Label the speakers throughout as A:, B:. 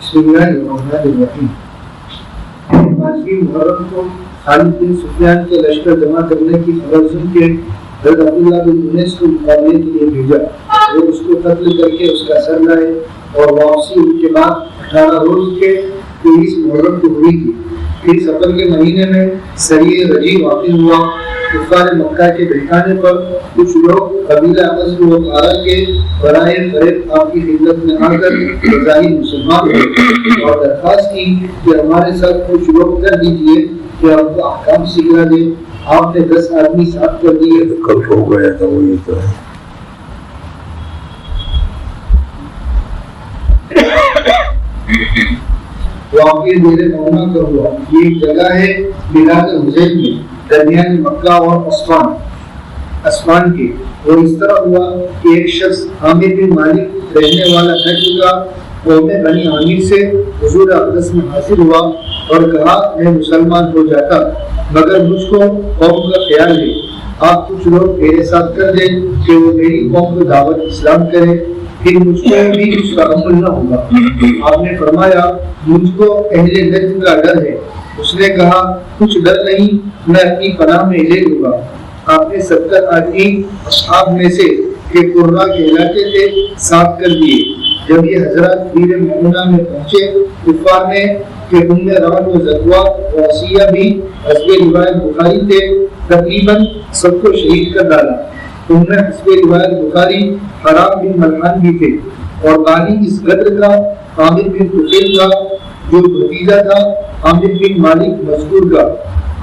A: بسم اللہ الرحمن الرحیم۔ 5ویں محرم کو خالد بن سفیان کے لشکر جمع کرنے کی خبر سن کے حضرت عبداللہ بن انیس کو مقابلے کے لیے بھیجا۔ وہ اس کو قتل کر کے اس کا سر لائے اور واپسی ان کے بعد 18 روز کے 23 محرم کو ہوئی تھی۔ پھر سفر کے مہینے میں سریہ رجی واقع ہوا۔ کفار مکہ کے بہکانے پر کچھ لوگ قبیلہ عزر و قارہ کے برائے فریب آپ کی خدمت میں آ کر ظاہر مسلمان ہوئے اور درخواست کی کہ ہمارے ساتھ کچھ لوگ کر دیجیے کہ ہم کو احکام سکھلا دیں۔ آپ نے 10 آدمی ساتھ کر دیے۔
B: کب ہو گیا تھا وہی تو ہے۔
A: واقعی دیر مونا کا ہوا۔ یہ ایک جگہ ہے بلاد حزیل میں درمیان مکہ اور اسفان کے۔ اور اس طرح ہوا کہ ایک شخص عامر بن مالک رہنے والا تھا چکا قوم بنی عامر سے حضور اقدس میں حاصل ہوا اور کہا میں مسلمان ہو جاتا مگر مجھ کو قوم کا خیال ہے، آپ کچھ لوگ میرے ساتھ کر دیں کہ وہ میری قوم کو دعوت اسلام کرے، پھر مجھ کو بھی اس کا عمل نہ ہوگا۔ آپ نے فرمایا مجھ کو اہل نجد کا ڈر ہے۔ اس نے کہا کچھ ڈر نہیں، میں اپنی پناہ میں لے لوں گا۔ آپ نے 70 آدمی اصحاب میں سے کہ قرہ کہلاتے تھے ساتھ کر دیے۔ جب یہ حضرات بیر معونہ میں پہنچے کفار نے کہ ام ران و زکوہ و عصیہ بھی حسب روایت بخاری تھے، تقریباً سب کو شہید کر ڈالا۔ ان میں حسب روایت بخاری حرام بن ملحان بھی تھے اور بانی اس قدر کا عامر بن طفیل کا جو بھتیجا تھا عامر بن مالک مذکور کا۔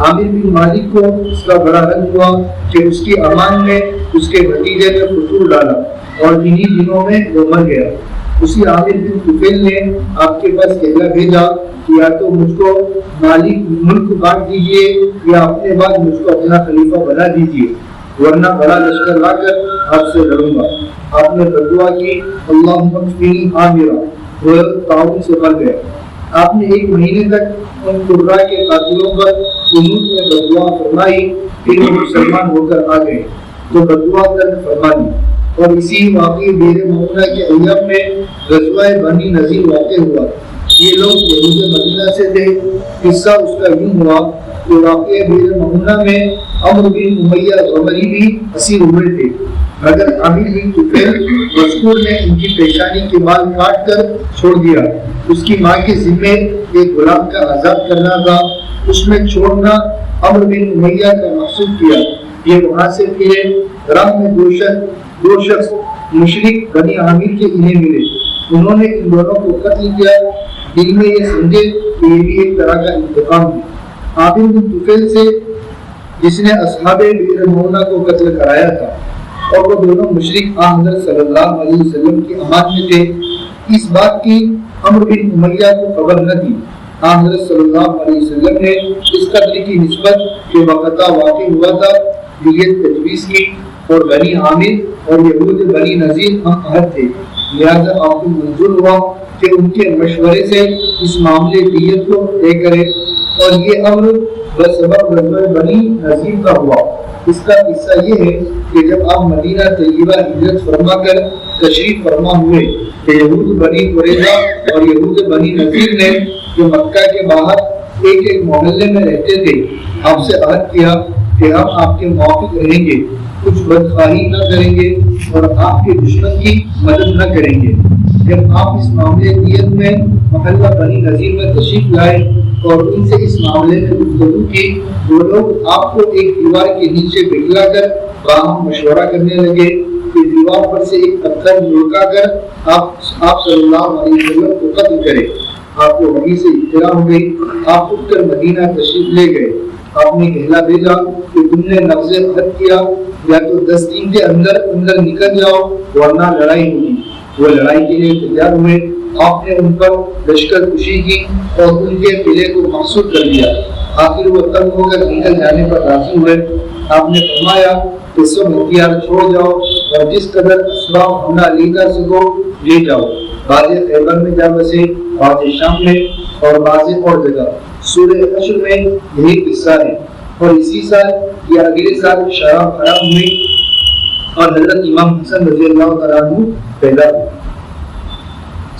A: عامر بن مالک کو اس کا بڑا رنج ہوا کہ اس کی امان میں اس کے بھتیجے نے فطور ڈالا اور انہی دنوں میں وہ مر گیا۔ اسی عامر بن طفیل نے آپ کے پاس کہلا بھیجا کہ یا تو مجھ کو مالک ملک بانٹ دیجیے یا اپنے بعد مجھ کو اپنا خلیفہ بنا دیجیے، ورنہ بڑا لشکر لا کر آپ سے لڑوں گا۔ آپ نے بدعا کی اللہم اکفنی عامرا، وہ تعاون سے مر گیا۔ آپ نے 1 مہینے تک ان قرہ کے قاتلوں پر قنوت میں بدعا فرمائی، پھر وہ مسلمان ہو کر آ گئے تو بدعا کر فرما دی۔ اور اسی واقعی بیر معونہ کے ایام میں غزوہ بنی نذیر واقع ہوا۔ یہ لوگ یہود مدینہ سے تھے۔ قصہ اس کا یوں ہوا کہ واقعہ بیر معونہ میں عمرو بن امیہ غمری بھی اسیر ہوئے تھے، مگر عامر بن طفیل مذکور نے ان کی پیشانی کے بال کاٹ کر چھوڑ دیا۔ اس کی ماں کے ذمے ایک غلام کا آزاد کرنا تھا، اس میں چھوڑنا عمرو بن امیہ کا مقصود کیا۔ یہ وہاں سے پھرے، راہ میں دو شخص مشرک بنی عامر کے انہیں ملے۔ انہوں نے ان دونوں کو قتل کیا، دل میں یہ سمجھے کہ یہ بھی ایک طرح کا انتقام ہے۔ عامر بن طفیل سے جس نے اصحاب بیر معونہ کو قتل کرایا تھا، اور وہ دونوں مشرک حضرت صلی اللہ علیہ وسلم کی امان میں تھے۔ اس بات کی عمرو بن امیہ کو خبر نہ تھی۔ حضرت صلی اللہ علیہ وسلم نے اس قتل کی نسبت کہ وقتہ واقع ہوا تھا دیت تجویز کی، اور بنی عامر اور یہود بنی نذیر ہم عہد تھے، لہذا آپ کو منظور ہوا کہ ان کے مشورے سے اس معاملے دیت کو طے کرے، اور یہ امر بسبب غزوہ بنی نذیر کا ہوا۔ اس کا قصہ یہ ہے کہ جب آپ مدینہ طیبہ ہجرت فرما کر تشریف فرما ہوئے کہ یہود بنی قریظہ اور یہود بنی نذیر نے جو مکہ کے باہر ایک محلے میں رہتے تھے آپ سے عہد کیا کہ ہم آپ کے موافق رہیں گے، کچھ بدخواہی نہ کریں گے اور آپ کے دشمن کی مدد نہ کریں گے۔ جب آپ اس معاملے دیت میں محلہ بنی نذیر میں تشریف لائے اور ان سے اس معاملے میں گفتگو کی، وہ لوگ آپ کو ایک دیوار کے نیچے بٹھلا کر باہم مشورہ کرنے لگے کہ دیوار پر سے ایک پتھر لڑکا کر آپ صلی اللہ علیہ وسلم کو قتل کرے۔ آپ کو وہیں سے اطلاع ہو گئی، آپ اٹھ کر مدینہ تشریف لے گئے۔ آپ نے کہلا بھیجا کہ تم نے نقض عہد کیا، یا تو 10 دن کے اندر نکل جاؤ ورنہ لڑائی ہوگی۔ وہ لڑائی کے لیے تیار ہوئے۔ آپ نے ان پر لشکر کشی کی اور ان کے قلعے کو محصور کر دیا۔ آخر وہ تنگ ہو کر نکل جانے پر راضی ہوئے۔ آپ نے فرمایا کہ سب ہتھیار چھوڑ جاؤ اور جس قدر اسباب حملہ لی جا سکو لے جاؤ۔ بعض خیبر میں جا بسے، بعض شام میں اور بعض اور جگہ۔ سورہ حشر میں یہی قصہ ہے۔ اور اسی سال یا اگلے سال شراب حرام ہوئی اور حضرت امام حسن رضی اللہ تعالیٰ عنہ پیدا ہوئے۔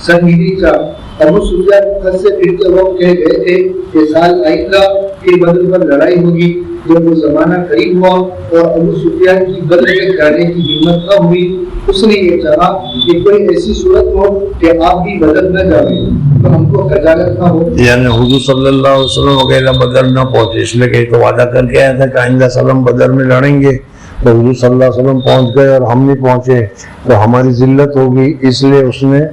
A: سن ہجری 4 ابو سفیان خط سے پھرتے وقت کہہ گئے تھے کہ سال آئندہ پھر بدر پر لڑائی ہوگی. جب وہ زمانہ قریب ہوا اور ابو سفیان کی بدر میں جانے کی ہمت نہ ہوئی, اس نے یہ چاہا کہ کوئی ایسی صورت ہو کہ آپ بھی بدر نہ جائیں تو ہم کو خجالت نہ ہو.
B: یعنی حضور صلی اللہ علیہ وسلم وغیرہ بدر نہ پہنچے, اس لیے کہ تو وعدہ کر کے آیا تھا کہ آئندہ سلم بدر میں لڑیں گے, تو حضور صلی اللہ علیہ وسلم پہنچ گئے اور ہم نہیں پہنچے تو ہماری ذلت ہوگی. اس لیے اس نے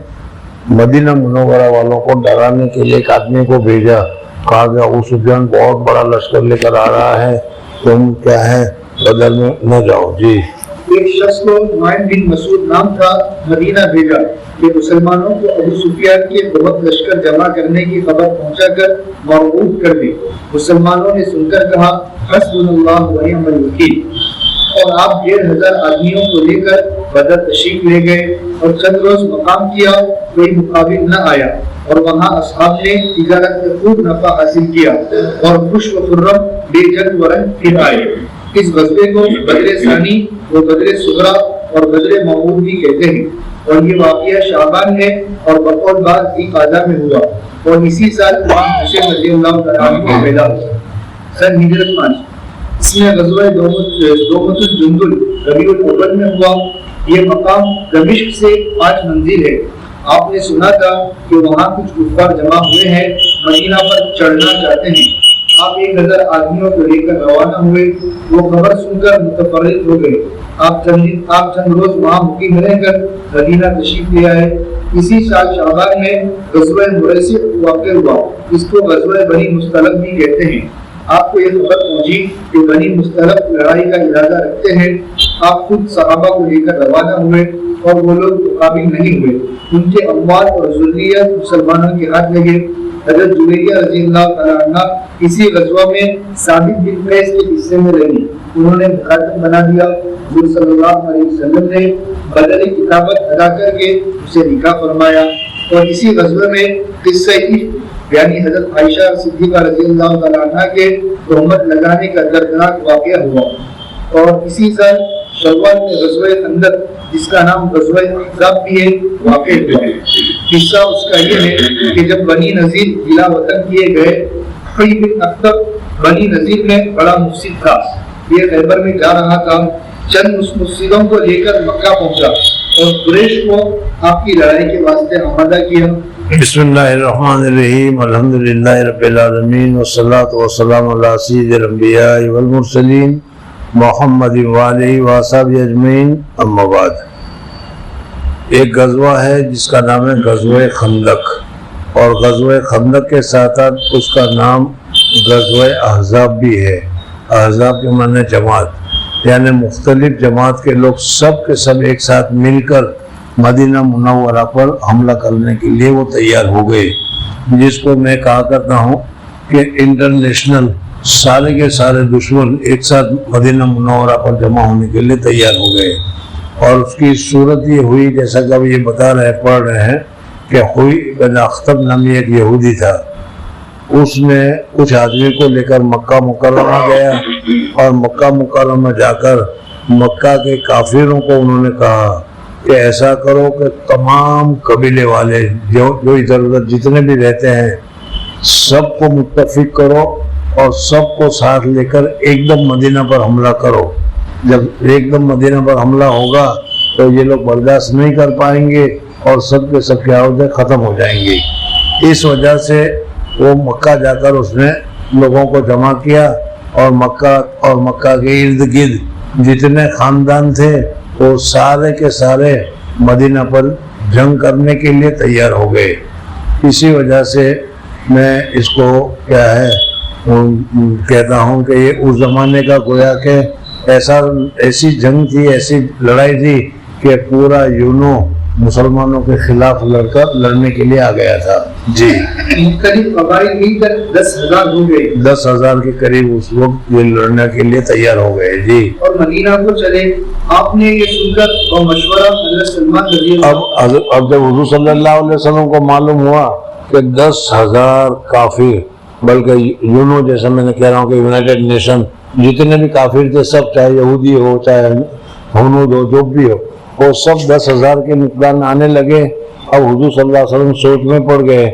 B: مدینہ منورہ والوں کو ڈرانے کے لیے ایک آدمی کو بھیجا, کہا کہ ابو سفیان بہت بڑا لشکر لے کر آ رہا ہے, تم کیا ہے بدر میں نہ جاؤ. جی.
A: ایک شخص کو نعیم بن مسعود نام تھا, مدینہ بھیجا کہ مسلمانوں کو ابو سفیان کے بہت لشکر جمع کرنے کی خبر پہنچا کر مرعوب کر دی. مسلمانوں نے سن کر کہا حسبنا اللہ و نعم الوکیل, اور آپ 1500 آدمیوں کو لے کر بدر تشریف لے گئے اور چند روز مقام کیا, کوئی مقابل نہ آیا اور وہاں اصحاب نے تجارت میں خوب نفع حاصل کیا اور خوش و خرم بے جنگ ورنگ پھر آئے. اس غزوے کو بدر ثانی و بدر صغریٰ اور بدر موعود بھی کہتے ہیں, اور یہ واقعہ شعبان ہے اور بقول بعد کی قاضا میں ہوا, اور اسی سال امام حسین رضی اللہ تعالیٰ عنہ پیدا ہوا. سن ہجرت 5. اس میں غزوہ دومت الجندل ربیع الاول میں ہوا. یہ مقام دمشق سے 5 منزل ہے. آپ نے سنا تھا کہ وہاں کچھ کفار جمع ہوئے ہیں, مدینہ پر چڑھنا چاہتے ہیں. آپ 1000 آدمیوں کو لے کر روانہ ہوئے. وہ خبر سن کر متفرق ہو گئے. آپ چند روز وہاں مقیم رہ کر مدینہ تشریف لے آئے. اسی سال شعبان میں غزوہ مریسی واقع ہوا. اس کو غزوہ بنی مستلق بھی کہتے ہیں. آپ کو یہ خبر پہنچی کہ بنی مستلق لڑائی کا ارادہ رکھتے ہیں. آپ خود صحابہ کو لے کر روانہ ہوئے اور وہ لوگ مقابل نہیں ہوئے. ان کے اموال اور ذریت مسلمانوں کے ہاتھ لگے. حضرت جویریہ رضی اللہ تعالیٰ عنہ اسی غزوہ میں ثابت بن قیس کے حصے میں رہی. انہوں نے مخاطب بنا دیا. حضور صلی اللہ علیہ وسلم نے بدل کتابت ادا کر کے اسے نکاح فرمایا. اور اسی غزوہ میں قصہ عفق یعنی حضرت عائشہ صدیقہ رضی اللہ تعالیٰ عنہ کے تہمت لگانے کا دردناک واقعہ ہوا. اور اسی سال شوال میں غزوہ خندق جس کا نام غزوہ احزاب بھی ہے واقع ہوا. قصہ اس کا یہ ہے کہ جب بنی نذیر جلا وطن کیے گئے, حی بن اخطب بنی نذیر میں بڑا مفسد تھا. یہ خیبر میں جا رہا تھا. چند مفسدوں کو لے کر مکہ پہنچا اور قریش کو آپ کی لڑائی کے واسطے آمادہ کیا.
B: بسم اللہ الرحمن الرحیم. الحمدللہ رب العالمین والصلاة والسلام علی سید الانبیاء والمرسلین محمد وآلہ وصحبہ اجمعین. اما بعد, ایک غزوہ ہے جس کا نام ہے غزوہ خندق, اور غزوہ خندق کے ساتھ اس کا نام غزوہ احزاب بھی ہے. احزاب کے معنی جماعت, یعنی مختلف جماعت کے لوگ سب کے سب ایک ساتھ مل کر مدینہ منورہ پر حملہ کرنے کے لیے وہ تیار ہو گئے, جس کو میں کہا کرتا ہوں کہ انٹرنیشنل سارے کے سارے دشمن ایک ساتھ مدینہ منورہ پر جمع ہونے کے لیے تیار ہو گئے. اور اس کی صورت یہ ہوئی جیسا کہ اب یہ پڑھ رہے ہیں کہ حی بن اخطب نامی ایک یہودی تھا. اس نے کچھ آدمی کو لے کر مکہ مکرمہ گیا, اور مکہ مکرمہ جا کر مکہ کے کافروں کو انہوں نے کہا کہ ایسا کرو کہ تمام قبیلے والے جو ادھر ادھر جتنے بھی رہتے ہیں سب کو متفق کرو اور سب کو ساتھ لے کر ایک دم مدینہ پر حملہ کرو. جب ایک دم مدینہ پر حملہ ہوگا تو یہ لوگ برداشت نہیں کر پائیں گے اور سب کے سب کیا ہو جائے ختم ہو جائیں گے. اس وجہ سے وہ مکہ جا کر اس نے لوگوں کو جمع کیا, اور مکہ کے ارد گرد جتنے خاندان تھے وہ سارے کے سارے مدینہ پر جنگ کرنے کے لیے تیار ہو گئے. اسی وجہ سے میں اس کو کیا ہے کہتا ہوں کہ یہ اس زمانے کا گویا کہ ایسی جنگ تھی, ایسی لڑائی تھی کہ پورا یونو مسلمانوں کے خلاف لڑنے کے لیے آ گیا تھا. جی.
A: مختلف قبائل مل کر 10,000 ہو گئے.
B: 10,000 کے قریب اس وقت یہ لڑنے کے لیے تیار ہو گئے. جی.
A: اور مدینہ کو چلے. آپ نے یہ سن کر اور مشورہ حضرت سلمان رضی اللہ
B: اب جب حضور صلی اللہ علیہ وسلم کو معلوم ہوا کہ 10,000 کافر, بلکہ یونو جیسا میں نے کہہ رہا ہوں کہ یونائٹڈ نیشن جتنے بھی کافر تھے سب, چاہے یہودی ہو چاہے ہنود ہو جو بھی ہو, وہ سب 10,000 کے مقدار میں آنے لگے۔ اب حضور صلی اللہ علیہ وسلم سوچ میں پڑ گئے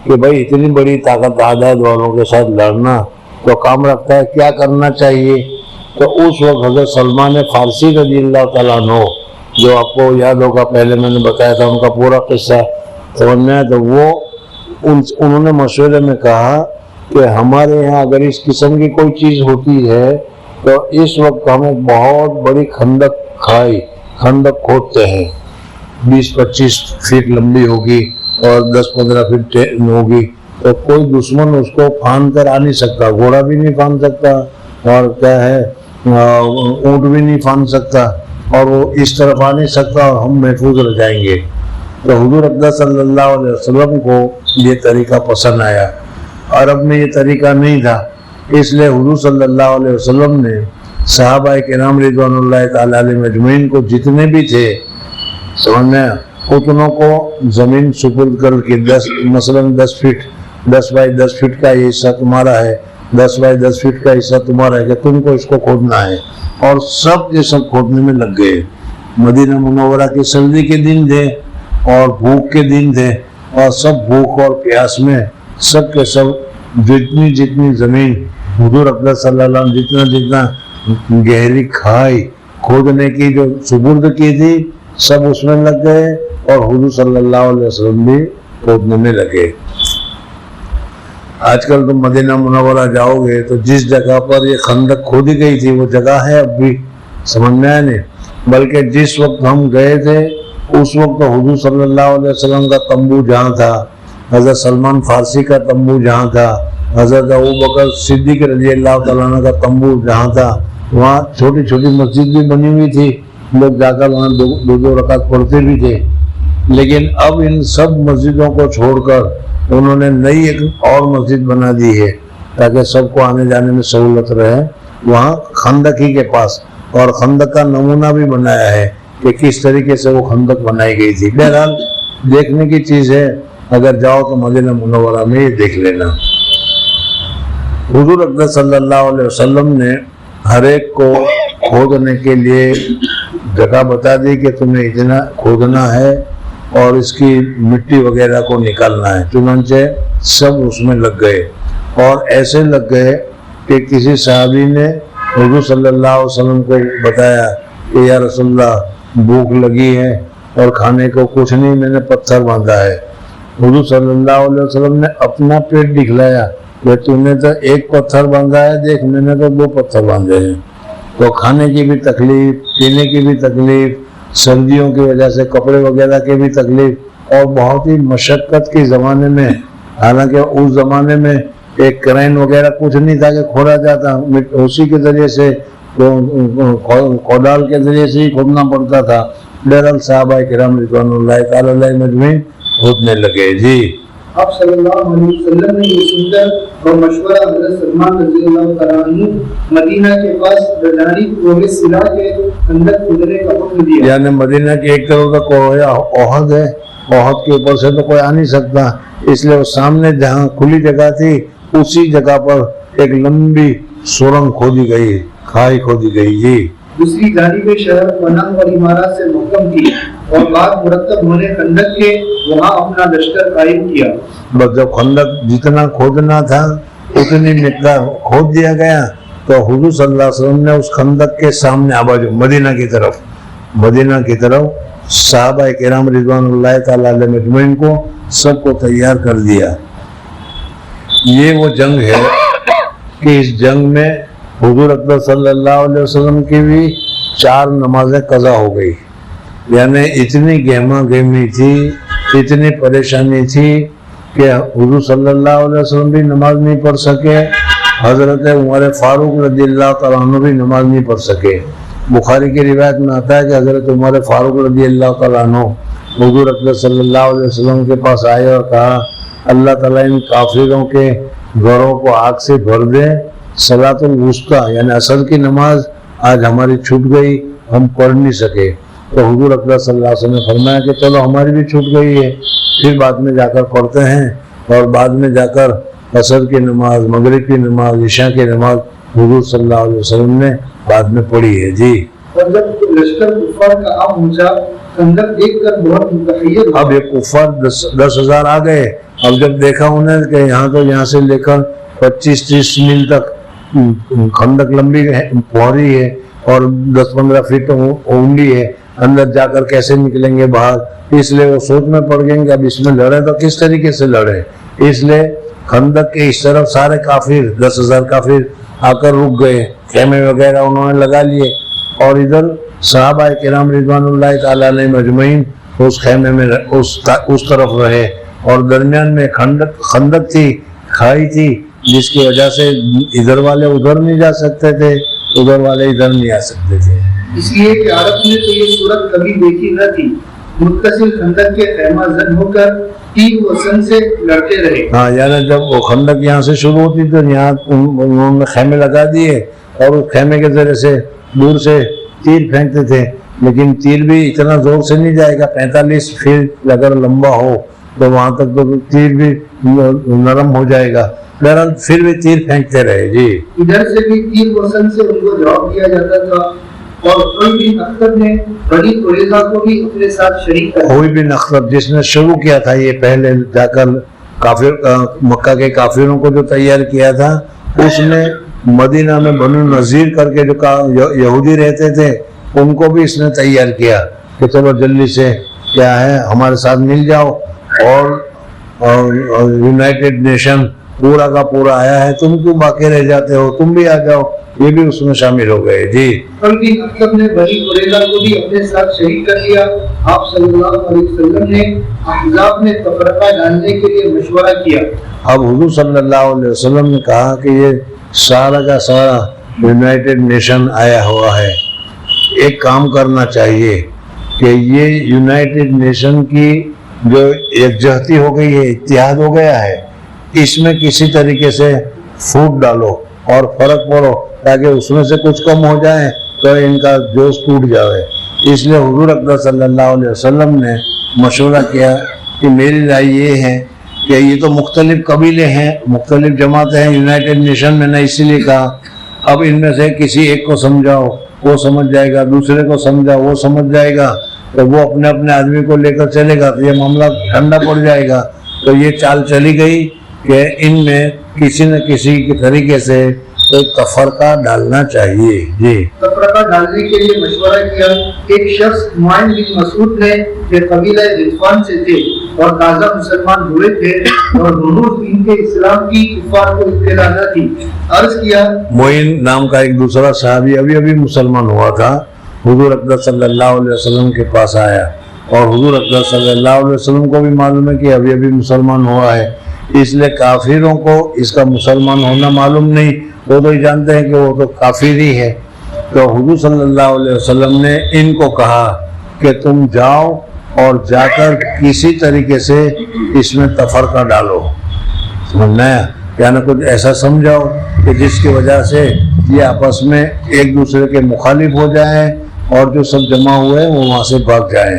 B: کہ بھائی اتنی بڑی طاقت تعداد والوں کے ساتھ لڑنا تو کام رکھتا ہے، کیا کرنا چاہیے؟ تو اس وقت حضرت سلمان فارسی رضی اللہ تعالیٰ عنہ، جو آپ کو یاد ہوگا پہلے میں نے بتایا تھا ان کا پورا قصہ سمجھنا ہے، تو وہ انہوں نے مشورے میں کہا کہ ہمارے یہاں اگر اس قسم کی کوئی چیز ہوتی ہے تو اس وقت ہم ایک بہت بڑی خندق کھودتے ہیں، 20-25 فٹ لمبی ہوگی اور 10-15 فٹ ہوگی، تو کوئی دشمن اس کو پھاند کر آ نہیں سکتا، گھوڑا بھی نہیں پھاند سکتا اور کیا ہے اونٹ بھی نہیں پھاند سکتا، اور وہ اس طرف آ نہیں سکتا اور ہم محفوظ رہ جائیں گے۔ تو حضور اقدس صلی اللہ علیہ وسلم کو یہ طریقہ پسند آیا۔ عرب میں یہ طریقہ نہیں تھا، اس لیے حضور صلی اللہ علیہ وسلم نے صحابہ کرام رضوان اللہ تعالیٰ علیہ مجمعین کو جتنے بھی تھے سمجھنا اتنوں کو زمین سپرد کر کے مثلاً 10 فٹ 10 بائی 10 فٹ کا یہ حصہ تمہارا ہے، 10 بائی 10 فٹ کا حصہ تمہارا ہے کہ تم کو اس کو کھودنا ہے، اور سب یہ سب کھودنے میں لگ گئے۔ مدینہ منورہ کی سردی کے دن تھے اور بھوک کے دن تھے، اور سب بھوک اور پیاس میں سب کے سب جتنی زمین حضور اقدس صلی اللہ علیہ وسلم جتنا گہری کھائی کھودنے کی جو سپرد کی تھی سب اس میں لگ گئے، اور حضور صلی اللہ علیہ وسلم بھی کھودنے میں لگے۔ آج کل تم مدینہ منورہ جاؤ گے تو جس جگہ پر یہ خندق کھودی گئی تھی وہ جگہ ہے اب بھی، سمجھ میں آیا نہیں؟ بلکہ جس وقت ہم گئے تھے اس وقت تو حضور صلی اللہ علیہ وسلم کا تمبو جہاں تھا، حضرت سلمان فارسی کا تمبو جہاں تھا، حضرت ابوبکر صدیق رضی اللہ تعالیٰ عنہ کا تمبو جہاں تھا، وہاں چھوٹی چھوٹی مسجد بھی بنی ہوئی تھی، لوگ جا کر وہاں دو رکعت پڑھتے بھی تھے۔ لیکن اب ان سب مسجدوں کو چھوڑ کر انہوں نے نئی ایک اور مسجد بنا دی ہے تاکہ سب کو آنے جانے میں سہولت رہے، وہاں خندق ہی کے پاس، اور خندق کا نمونہ بھی بنایا ہے کہ کس طریقے سے وہ خندق بنائی گئی تھی۔ بہرحال دیکھنے کی چیز ہے، اگر جاؤ تو مدینہ منورہ میں یہ دیکھ لینا۔ حضور اقدس صلی اللہ علیہ وسلم نے ہر ایک کو کھودنے کے لیے جگہ بتا دی کہ تمہیں اتنا کھودنا ہے اور اس کی مٹی وغیرہ کو نکالنا ہے، چنانچہ سب اس میں لگ گئے، اور ایسے لگ گئے کہ کسی صحابی نے حضور صلی اللہ علیہ وسلم کو بتایا کہ یا رسول اللہ بھوک لگی ہے اور کھانے کو کچھ نہیں، میں نے پتھر باندھا ہے۔ حضور صلی اللہ علیہ وسلم نے اپنا پیٹ دکھلایا کہ تو نے تو ایک پتھر باندھا ہے، دیکھ میں نے تو 2 پتھر باندھے ہیں۔ تو کھانے کی بھی تکلیف، پینے کی بھی تکلیف، سردیوں کی وجہ سے کپڑے وغیرہ کی بھی تکلیف، اور بہت ہی مشقت کے زمانے میں، حالانکہ اس زمانے میں ایک کرین وغیرہ کچھ نہیں تھا کہ کھودا جاتا، اسی کے ذریعے سے کودال کے ذریعے سے ہی کھودنا پڑتا تھا۔ بہرحال صحابہ کرام رضوان اللہ تعالی علیہ مجمعین کھودنے لگے۔ جی
A: آپ صلی اللہ علیہ وسلم نے یہ سن کر اور مشورہ حضرت سلمان رضی اللہ تعالیٰ عنہ مدینہ کے پاس رجانی کوہ سلا کے اندر کھودنے کا حکم دیا۔
B: یعنی مدینہ کی ایک طرف کا کوہ احد ہے، احد کے اوپر سے تو کوئی آ نہیں سکتا، اس لیے وہ سامنے جہاں کھلی جگہ تھی اسی جگہ پر ایک لمبی سرنگ کھودی گئی، کھائی کھودی گئی۔ جی
A: دوسری جانب شہر بنان اور عمارات سے محکم کی اور بعد مرتب ہونے خندق کے وہاں اپنا لشکر قائم کیا۔
B: بس جب خندق جتنا کھودنا تھا اتنی مقدار کھود دیا گیا تو حضور صلی اللہ علیہ وسلم نے اس خندق کے سامنے آباد مدینہ کی طرف صحابہ کرام رضوان اللہ تعالی علیہ مجمعین کو سب کو تیار کر دیا۔ یہ وہ جنگ ہے کہ اس جنگ میں حضور اقدس صلی اللہ علیہ وسلم کی بھی 4 نمازیں قضا ہو گئی، یعنی اتنی گہما گہمی تھی، اتنی پریشانی تھی کہ حضور صلی اللہ علیہ وسلم بھی نماز نہیں پڑھ سکے، حضرت عمر فاروق رضی اللہ تعالیٰ عنہ بھی نماز نہیں پڑھ سکے۔ بخاری کی روایت میں آتا ہے کہ حضرت عمر فاروق رضی اللہ تعالیٰ عنہ حضور اقدس صلی اللہ علیہ وسلم کے پاس آئے اور کہا اللہ تعالیٰ ان کافروں کے گھروں کو آگ سے بھر دے، صلاۃ الوسطیٰ یعنی عصر کی نماز آج ہماری چھوٹ گئی، ہم پڑھ نہیں سکے۔ تو حضور اقدس صلی اللہ علیہ وسلم نے فرمایا کہ چلو ہماری بھی چھوٹ گئی ہے، پھر بعد میں جا کر پڑھتے ہیں، اور بعد میں جا کر عصر کی نماز، مغرب کی نماز، عشاء کی نماز حضور صلی اللہ علیہ وسلم نے بعد میں پڑھی ہے۔ جی
A: اور جب لشکر کفار کا آ پہنچا خندق دیکھ کر بہت متحیر ہوا۔
B: اب یہ کفار 10,000 آ گئے، اب جب دیکھا انہیں کہ یہاں تو یہاں سے لے کر 25-30 میل تک خندق لمبی پہنچی ہے اور 10-15 فٹ اونڈی ہے، اندر جا کر کیسے نکلیں گے باہر، اس لیے وہ سوچ میں پڑ گئے کہ اب اس میں لڑے تو کس طریقے سے لڑے۔ اس لیے خندق کے اس طرف سارے کافر 10,000 کافر آ کر رک گئے، خیمے وغیرہ انہوں نے لگا لیے، اور ادھر صحابہ کرام رضوان اللہ تعالیٰ علیہ مجمعین اس خیمے میں اس طرف رہے، اور درمیان میں خندق تھی، کھائی تھی، جس کی وجہ سے ادھر والے ادھر نہیں جا سکتے تھے، ادھر والے ادھر نہیں آ سکتے تھے۔
A: اس لیے کہ عرب نے تو یہ صورت کبھی دیکھی نہ تھی، متصل خندق کے خیمہ زن ہو کر تیر وسن سے لڑتے رہے۔
B: ہاں، یعنی جب وہ خندق یہاں سے شروع ہوتی تو یہاں انہوں نے خیمے لگا دیے، اور اس خیمے کے ذریعے سے دور سے تیر پھینکتے تھے، لیکن تیر بھی اتنا زور سے نہیں جائے گا، 45 فٹ اگر لمبا ہو تو وہاں تک تو تیر بھی نرم ہو جائے گا، بہرحال پھر بھی تیر پھینکتے رہے۔ جی،
A: ادھر سے بھی تیر وسن سے ان کو جواب دیا جاتا تھا، اور کوئی بن اختر نے بنی قریظہ کو بھی اپنے ساتھ شریک کر
B: کوئی بن اختر جس نے شروع کیا تھا یہ پہلے جا کر مکہ کے کافروں کو جو تیار کیا تھا، اس نے مدینہ میں بنو نذیر کر کے جو یہودی رہتے تھے ان کو بھی اس نے تیار کیا کہ چلو جلدی سے کیا ہے ہمارے ساتھ مل جاؤ، اور یونائٹڈ نیشن پورا کا پورا آیا ہے، تم کیوں باقی رہ جاتے ہو، تم بھی آ جاؤ، یہ بھی اس میں شامل ہو گئے۔ جی،
A: بلکہ اختر نے بنی قریظہ کو بھی اپنے ساتھ شریک کر لیا۔ آپ صلی اللہ علیہ وسلم نے احزاب میں تفرقہ ڈالنے کے لیے مشورہ کیا۔
B: اب حضور صلی اللہ علیہ وسلم نے کہا کہ یہ سارا کا سارا یونائٹڈ نیشن آیا ہوا ہے، ایک کام کرنا چاہیے کہ یہ یونائٹڈ نیشن کی جو یکجہتی ہو گئی ہے، اتحاد ہو گیا ہے، اس میں کسی طریقے سے پھوٹ ڈالو اور فرق پڑو تاکہ اس میں سے کچھ کم ہو جائے تو ان کا جوش ٹوٹ جائے۔ اس لیے حضور اکرم صلی اللہ علیہ وسلم نے مشورہ کیا کہ میری رائے یہ ہے کہ یہ تو مختلف قبیلے ہیں، مختلف جماعتیں ہیں یونائٹڈ نیشن میں نے اسی لیے کہا، اب ان میں سے کسی ایک کو سمجھاؤ، وہ سمجھ جائے گا، دوسرے کو سمجھاؤ، وہ سمجھ جائے گا، تو وہ اپنے اپنے آدمی کو لے کر چلے گا تو یہ معاملہ ٹھنڈا پڑ جائے گا۔ تو یہ چال چلی گئی کہ ان میں کسی نہ کسی کے طریقے سے کوئی تفرقہ ڈالنا چاہیے۔ جی،
A: تفرقہ ڈالنے کے لیے مشورہ کیا۔ ایک شخص نعیم بن مسعود نے کہ قبیلہ غطفان سے تھے اور تازہ مسلمان ہوئے تھے اور ہنوز ان کے اسلام کی کفار کو اطلاع نہ تھی، عرض کیا۔
B: معین نام کا ایک دوسرا صحابی ابھی مسلمان ہوا تھا، حضور اکرم صلی اللہ علیہ وسلم کے پاس آیا، اور حضور اکرم صلی اللہ علیہ وسلم کو بھی معلوم ہے کہ ابھی مسلمان ہوا ہے، اس لیے کافروں کو اس کا مسلمان ہونا معلوم نہیں، وہ تو جانتے ہیں کہ وہ تو کافر ہی ہے۔ تو حضور صلی اللہ علیہ وسلم نے ان کو کہا کہ تم جاؤ اور جا کر کسی طریقے سے اس میں تفرقہ ڈالو، سمجھنا ہے، یعنی کچھ ایسا سمجھاؤ کہ جس کی وجہ سے یہ آپس میں ایک دوسرے کے مخالف ہو جائیں اور جو سب جمع ہوئے وہ وہاں سے بھاگ جائیں۔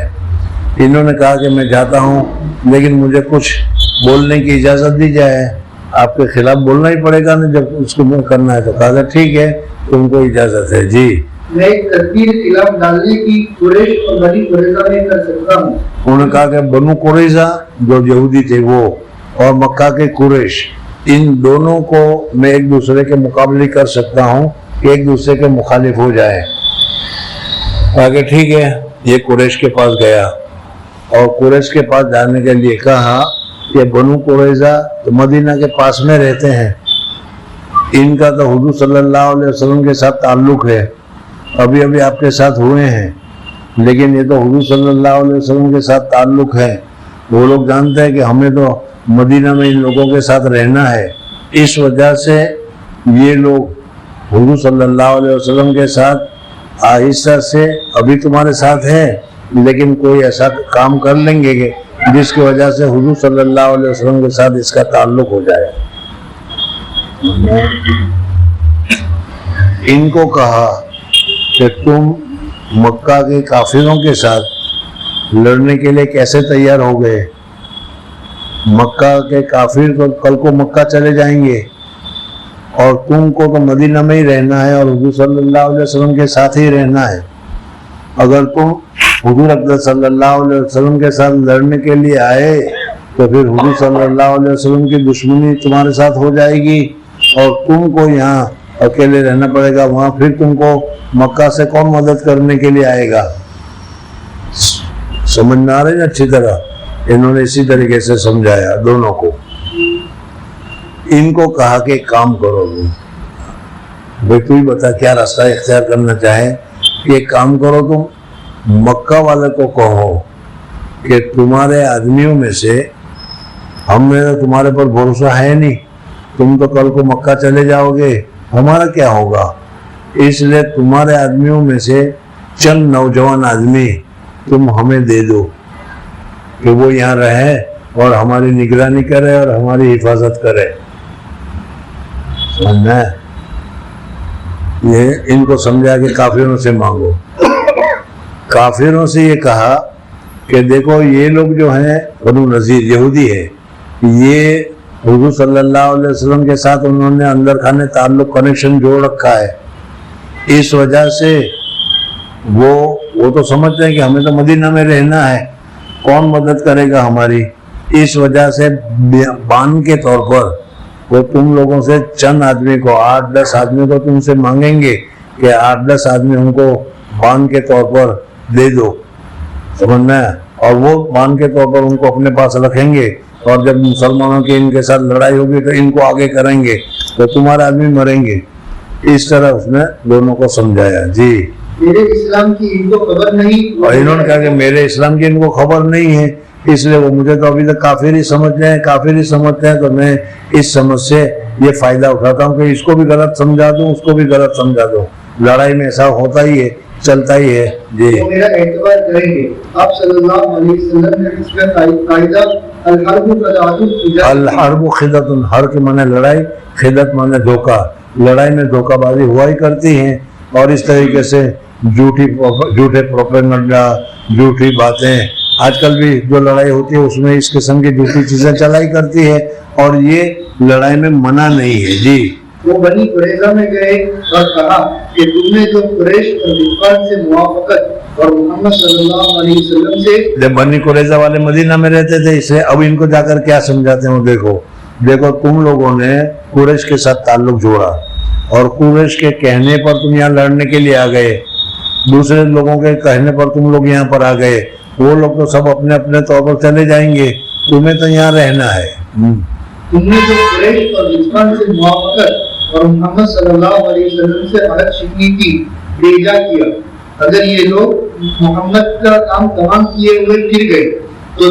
B: انہوں نے کہا کہ میں جاتا ہوں لیکن مجھے کچھ بولنے کی اجازت دی جائے، آپ کے خلاف بولنا ہی پڑے گا نا جب اس کو کرنا ہے۔ تو کہا ٹھیک ہے، تم کو اجازت ہے۔ جی،
A: میں ایک تدبیر خلاف ڈالنے کی قریش اور بنی قریظہ میں کر سکتا ہوں۔
B: انہوں نے کہا کہ بنو قریظہ جو یہودی تھے وہ اور مکہ کے قریش، ان دونوں کو میں ایک دوسرے کے مقابلے کر سکتا ہوں کہ ایک دوسرے کے مخالف ہو جائے۔ کہا کہ ٹھیک ہے، یہ قریش کے پاس گیا اور قریش کے پاس جانے کے لیے کہا کہ بنو قریظہ تو مدینہ کے پاس میں رہتے ہیں، ان کا تو حضور صلی اللہ علیہ وسلم کے ساتھ تعلق ہے، ابھی آپ کے ساتھ ہوئے ہیں، لیکن یہ تو حضور صلی اللہ علیہ وسلم کے ساتھ تعلق ہے، وہ لوگ جانتے ہیں کہ ہمیں تو مدینہ میں ان لوگوں کے ساتھ رہنا ہے، اس وجہ سے یہ لوگ حضور صلی اللہ علیہ وسلم کے ساتھ آہستہ سے ابھی تمہارے ساتھ ہے، لیکن کوئی ایسا کام کر لیں گے کہ جس کی وجہ سے حضور صلی اللہ علیہ وسلم کے ساتھ اس کا تعلق ہو جائے۔ ان کو کہا کہ تم مکہ کے کافروں کے ساتھ لڑنے کے لیے کیسے تیار ہو گئے؟ مکہ کے کافر تو کل کو مکہ چلے جائیں گے اور تم کو تو مدینہ میں ہی رہنا ہے اور حضور صلی اللہ علیہ وسلم کے ساتھ ہی رہنا ہے، اگر تم حضور اکرم صلی اللہ علیہ وسلم کے ساتھ لڑنے کے لیے آئے تو پھر حضور صلی اللہ علیہ وسلم کی دشمنی تمہارے ساتھ ہو جائے گی اور تم کو یہاں اکیلے رہنا پڑے گا. وہاں پھر تم کو مکہ سے کون مدد کرنے کے لیے آئے گا؟ سمجھ میں آ رہی نا اچھی طرح. انہوں نے اسی طریقے سے سمجھایا دونوں کو. ان کو کہا کہ کام کرو تم بھائی تو ہی بتا کیا راستہ اختیار کرنا چاہے. کہ کام کرو تم مکہ والے کو کہو کہ تمہارے آدمیوں میں سے ہم میں تمہارے پر بھروسہ ہے نہیں, تم تو کل کو مکہ چلے جاؤ گے, ہمارا کیا ہوگا, اس لیے تمہارے آدمیوں میں سے چند نوجوان آدمی تم ہمیں دے دو کہ وہ یہاں رہے اور ہماری نگرانی کرے اور ہماری حفاظت کرے. سمجھنا ہے؟ یہ ان کو سمجھا کہ کافروں سے مانگو. کافروں سے یہ کہا کہ دیکھو یہ لوگ جو ہیں بنو نذیر یہودی ہے, یہ حضور صلی اللہ علیہ وسلم کے ساتھ انہوں نے اندر کھانے تعلق کنیکشن جوڑ رکھا ہے. اس وجہ سے وہ تو سمجھتے ہیں کہ ہمیں تو مدینہ میں رہنا ہے, کون مدد کرے گا ہماری. اس وجہ سے بان کے طور پر وہ تم لوگوں سے چند آدمی کو 8-10 آدمی کو تم سے مانگیں گے کہ 8-10 آدمی ان کو بان کے طور پر دے دو. سمجھنا ہے؟ اور وہ بان کے طور پر ان کو اپنے پاس رکھیں گے اور جب مسلمانوں کی ان کے ساتھ لڑائی ہوگی تو ان کو آگے کریں گے تو تمہارے آدمی مریں گے. اس طرح اس نے دونوں کو سمجھایا. جی
A: میرے اسلام کی ان کو خبر نہیں,
B: اور انہوں نے کہا کہ میرے اسلام کی ان کو خبر نہیں ہے, اس لیے وہ مجھے تو ابھی تک کافر ہی سمجھتے ہیں. تو میں اس سمجھ سے یہ فائدہ اٹھاتا ہوں کہ اس کو بھی غلط سمجھا دوں, اس کو بھی غلط سمجھا دوں. لڑائی میں ایسا ہوتا ہی ہے, چلتا ہی ہے. جی
A: وہ میرا اعتبار کریں گے. آپ صلی اللہ علیہ وسلم نے اس میں قاعدہ
B: الحرب خدت, ہر کے معنی لڑائی, خدت معنی دھوکہ. لڑائی میں دھوکہ بازی ہوا ہی کرتی ہیں اور اس طریقے سے جھوٹے پروپیگنڈا, جھوٹی باتیں. آج کل بھی جو لڑائی ہوتی ہے اس میں اس قسم کی جھوٹی چیزیں چلائی کرتی ہے اور یہ لڑائی میں منع نہیں ہے. جی
A: وہ بنی قریظہ میں گئے اور کہا کہ تم نے جو قریش اور غطفان سے موافقت اور محمد صلی اللہ علیہ وسلم سے.
B: جب بنی قریظہ والے مدینہ میں رہتے تھے, اس لیے اب ان کو جا کر کیا سمجھاتے ہیں. دیکھو تم لوگوں نے قریش کے ساتھ تعلق جوڑا اور قریش کے کہنے پر تم یہاں لڑنے کے لیے آ گئے, دوسرے لوگوں کے کہنے پر تم لوگ یہاں پر آ گئے. وہ لوگ تو سب اپنے اپنے طور پر چلے جائیں گے, تمہیں تو یہاں رہنا ہے.
A: تم نے جو قریش اور غطفان سے موافقت اور محمد صلی اللہ علیہ وسلم سے عہد شکنی کی بیجا کیا. اگر یہ لوگ محمد کا کام تمام کیے ہوئے پھر گئے